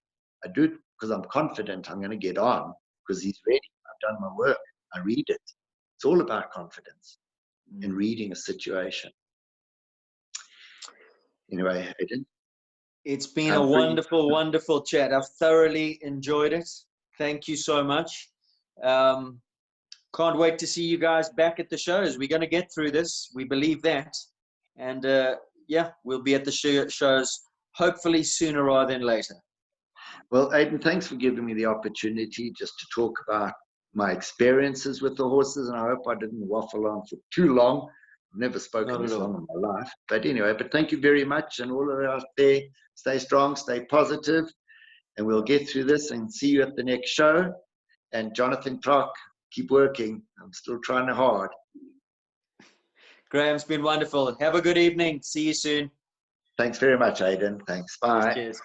I do it because I'm confident I'm going to get on because he's ready. I've done my work. I read it. It's all about confidence in reading a situation. Anyway, Aidan, it's been a wonderful, wonderful chat. I've thoroughly enjoyed it. Thank you so much. Can't wait to see you guys back at the shows. We're going to get through this. We believe that. And yeah, we'll be at the shows hopefully sooner rather than later. Well, Aidan, thanks for giving me the opportunity just to talk about my experiences with the horses. And I hope I didn't waffle on for too long. I've never spoken this long in my life. But anyway, thank you very much. And all of out there, stay strong, stay positive, and we'll get through this and see you at the next show. And Jonathan Clark, keep working. I'm still trying hard. Graham's been wonderful. Have a good evening. See you soon. Thanks very much, Aidan. Thanks. Bye. Cheers.